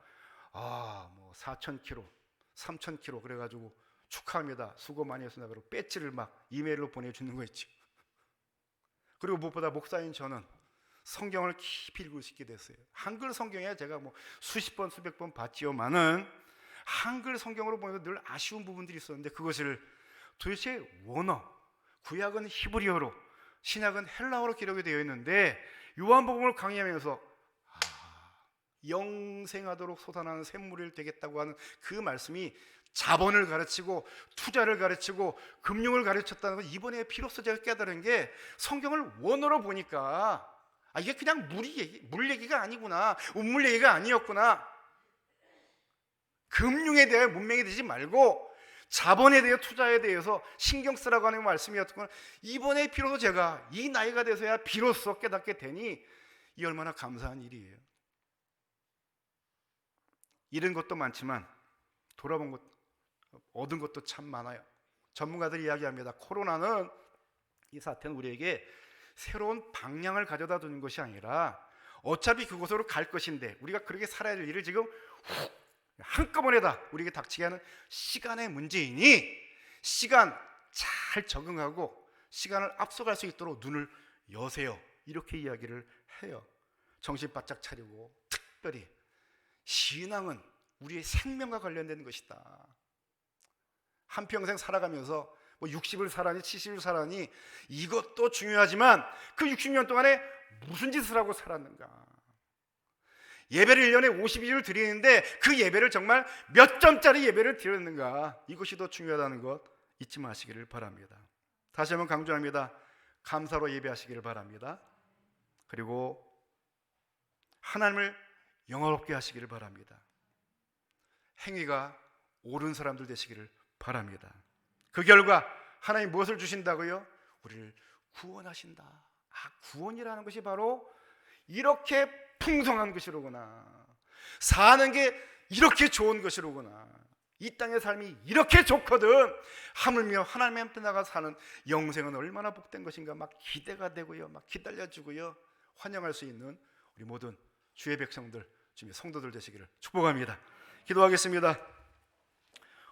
4,000km, 3,000km 그래가지고 축하합니다, 수고 많이 했습니다, 그리고 배지를 막 이메일로 보내주는 거 있죠. 그리고 무엇보다 목사인 저는 성경을 깊이 읽을 수 있게 됐어요. 한글 성경에 제가 뭐 수십 번 수백 번 봤지요만은 한글 성경으로 보면서 늘 아쉬운 부분들이 있었는데, 그것을 도대체 원어, 구약은 히브리어로, 신약은 헬라어로 기록이 되어 있는데, 요한복음을 강의하면서 영생하도록 솟아나는 샘물이 되겠다고 하는 그 말씀이 자본을 가르치고 투자를 가르치고 금융을 가르쳤다는 건 이번에 비로소 제가 깨달은 게, 성경을 원어로 보니까 이게 그냥 물 얘기가 아니구나, 운물 얘기가 아니었구나. 금융에 대해 문맹이 되지 말고 자본에 대해 투자에 대해서 신경 쓰라고 하는 말씀이었던 건 이번에 비로소 제가 이 나이가 돼서야 비로소 깨닫게 되니 이 얼마나 감사한 일이에요. 잃은 것도 많지만 돌아본 것, 얻은 것도 참 많아요. 전문가들이 이야기합니다. 코로나는, 이 사태는 우리에게 새로운 방향을 가져다 주는 것이 아니라 어차피 그곳으로 갈 것인데 우리가 그렇게 살아야 될 일을 지금 한꺼번에 다 우리에게 닥치게 하는 시간의 문제이니 시간 잘 적응하고 시간을 앞서갈 수 있도록 눈을 여세요. 이렇게 이야기를 해요. 정신 바짝 차리고, 특별히 신앙은 우리의 생명과 관련된 것이다. 한평생 살아가면서 뭐 60을 살아니 70을 살아니 이것도 중요하지만 그 60년 동안에 무슨 짓을 하고 살았는가. 예배를 1년에 52주를 드리는데 그 예배를 정말 몇 점짜리 예배를 드렸는가, 이것이 더 중요하다는 것 잊지 마시기를 바랍니다. 다시 한번 강조합니다. 감사로 예배하시기를 바랍니다. 그리고 하나님을 영화롭게 하시기를 바랍니다. 행위가 옳은 사람들 되시기를 바랍니다. 그 결과 하나님 무엇을 주신다고요? 우리를 구원하신다. 구원이라는 것이 바로 이렇게 풍성한 것이로구나. 사는 게 이렇게 좋은 것이로구나. 이 땅의 삶이 이렇게 좋거든. 하물며 하나님의 함께 나가 사는 영생은 얼마나 복된 것인가 막 기대가 되고요, 막 기다려주고요, 환영할 수 있는 우리 모든 주의 백성들, 주의 성도들 되시기를 축복합니다. 기도하겠습니다.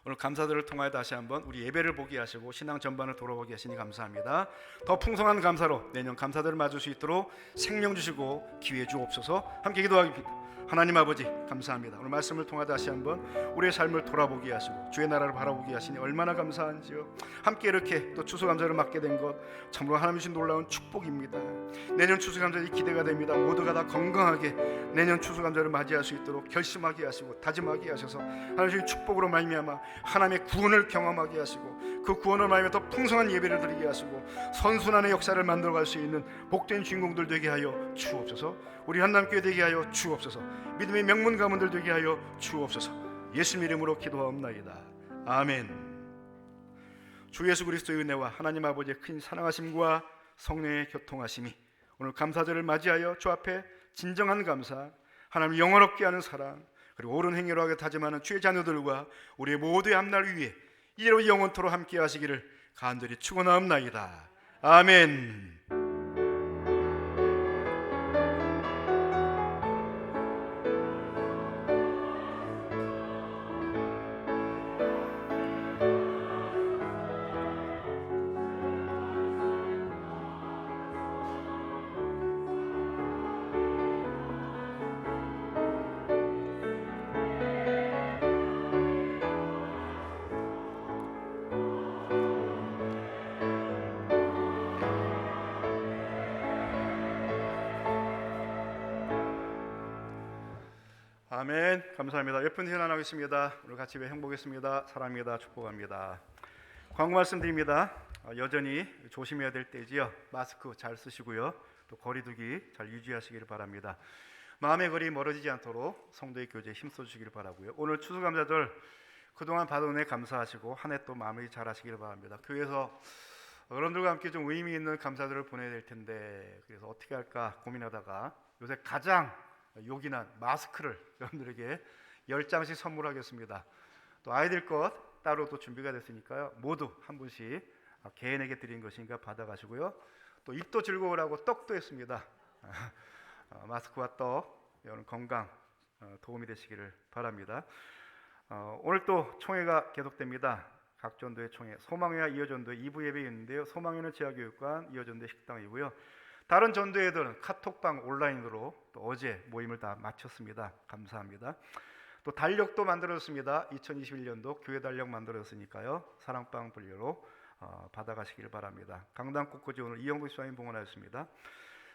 오늘 감사들을 통하여 다시 한번 우리 예배를 보게 하시고 신앙 전반을 돌아보게 하시니 감사합니다. 더 풍성한 감사로 내년 감사들을 맞을 수 있도록 생명 주시고 기회 주옵소서. 함께 기도하겠습니다. 하나님 아버지 감사합니다. 오늘 말씀을 통하여 다시 한번 우리의 삶을 돌아보게 하시고 주의 나라를 바라보게 하시니 얼마나 감사한지요. 함께 이렇게 또 추수감사를 맡게 된 것 참으로 하나님 주신 놀라운 축복입니다. 내년 추수감사절이 기대가 됩니다. 모두가 다 건강하게 내년 추수감사를 맞이할 수 있도록 결심하게 하시고 다짐하게 하셔서 하나님 주신 축복으로 말미암아 하나님의 구원을 경험하게 하시고 그 구원을 말미암아 더 풍성한 예배를 드리게 하시고 선순환의 역사를 만들어갈 수 있는 복된 주인공들 되게 하여 주옵소서. 우리 한남교회 되게 하여 주옵소서. 믿음의 명문 가문들 되게 하여 주옵소서. 예수님 이름으로 기도하옵나이다. 아멘. 주 예수 그리스도의 은혜와 하나님 아버지의 큰 사랑하심과 성령의 교통하심이 오늘 감사절을 맞이하여 주 앞에 진정한 감사, 하나님을 영원롭게 하는 사랑, 그리고 옳은 행위로 하게 다짐하는 주의 자녀들과 우리의 모두의 앞날 위에 이제로 영원토록 함께 하시기를 간절히 축원하옵나이다. 아멘. 아멘. 감사합니다. 예쁜 현안하겠습니다. 오늘 같이 행복했습니다. 사랑합니다. 축복합니다. 광고 말씀드립니다. 여전히 조심해야 될 때지요. 마스크 잘 쓰시고요. 또 거리두기 잘 유지하시기를 바랍니다. 마음의 거리 멀어지지 않도록 성도의 교제에 힘써 주시기를 바라고요. 오늘 추수감사절 그동안 받은 은혜 감사하시고 한 해 또 마무리 잘 하시기를 바랍니다. 교회에서 여러분들과 함께 좀 의미 있는 감사들을 보내야 될 텐데 그래서 어떻게 할까 고민하다가 요새 가장 요긴한 마스크를 여러분들에게 10장씩 선물하겠습니다. 또 아이들 것 따로 또 준비가 됐으니까요. 모두 한 분씩 개인에게 드린 것이니까 받아가시고요. 또 입도 즐거우라고 떡도 했습니다. 마스크와 떡 여러분 건강 도움이 되시기를 바랍니다. 오늘 또 총회가 계속됩니다. 각 전도의 총회, 소망회와 이어전도회 2부 예배 있는데요. 소망회는 지하교육관, 이어전도회 식당이고요. 다른 전도회들은 카톡방 온라인으로 또 어제 모임을 다 마쳤습니다. 감사합니다. 또 달력도 만들었습니다. 2021년도 교회 달력 만들었으니까요. 사랑방 분류로 받아가시기를 바랍니다. 강당 곳곳에 오늘 이영복 집사님 봉헌하였습니다.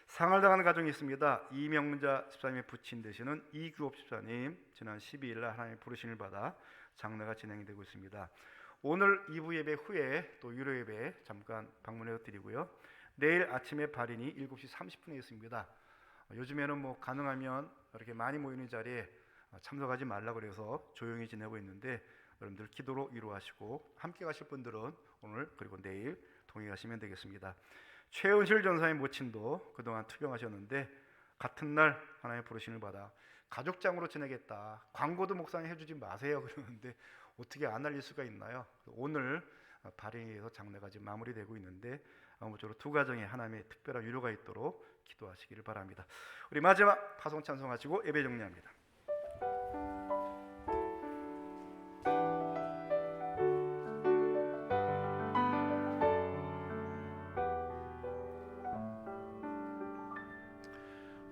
상을 당하는 가정이 있습니다. 이명자 집사님의 부친 되시는 이규업 집사님 지난 12일 날 하나님의 부르심을 받아 장례가 진행되고 있습니다. 오늘 2부 예배 후에 또 유료 예배 잠깐 방문해 드리고요. 내일 아침에 발인이 7시 30분에 있습니다. 요즘에는 뭐 가능하면 이렇게 많이 모이는 자리에 참석하지 말라 그래서 조용히 지내고 있는데 여러분들 기도로 위로하시고 함께 가실 분들은 오늘 그리고 내일 동행하시면 되겠습니다. 최은실 전사의 모친도 그동안 투병하셨는데 같은 날 하나님의 부르심을 받아 가족장으로 지내겠다. 광고도 목사님 해주지 마세요 그러는데 어떻게 안 알릴 수가 있나요? 오늘 발행해서 장례가 지금 마무리되고 있는데 아무쪼록 두 가정에 하나님의 특별한 위로가 있도록 기도하시기를 바랍니다. 우리 마지막 파송 찬송하시고 예배 정리합니다.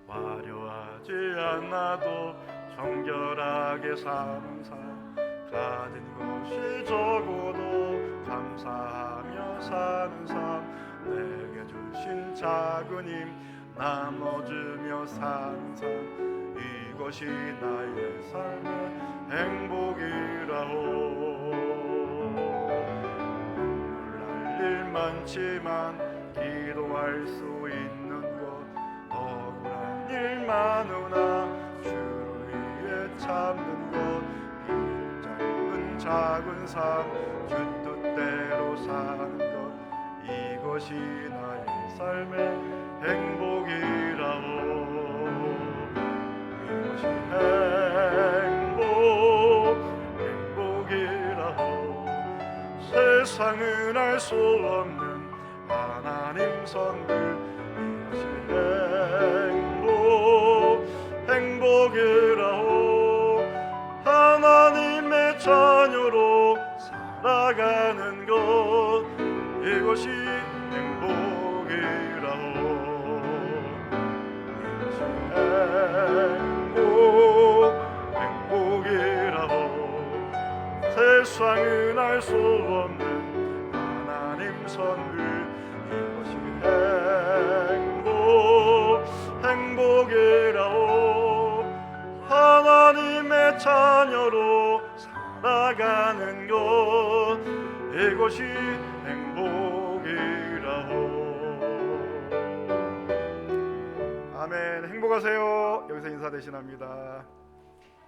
화려하지 않아도 정결하게 사는 삶, 가진 것이 적어도 감사하며 사는 삶, 내게 주신 작은 힘 나눠주며 사는 삶, 이것이 나의 삶의 행복이라오. 놀랄 일 많지만 기도할 수 있는 것, 억울한 일 많으나 주를 위해 참는 것, 비록 짧은 작은 삶 주 뜻대로 사는 것, 이것이 나의 삶의 행복이라오. 이것이 행복이라오. 세상은 알 수 없는 하나님 선물, 이것이 행복이라오. 하나님의 자녀로 살아가는 것, 이것이 행복이라오. 이것이 행복이라오. 세상은 알 수 없는 하나님 선물, 이것이 행복이라오. 하나님의 자녀로 살아가는 것, 이것이 행복이라오. 아멘. 행복하세요. 여기서 인사 대신합니다.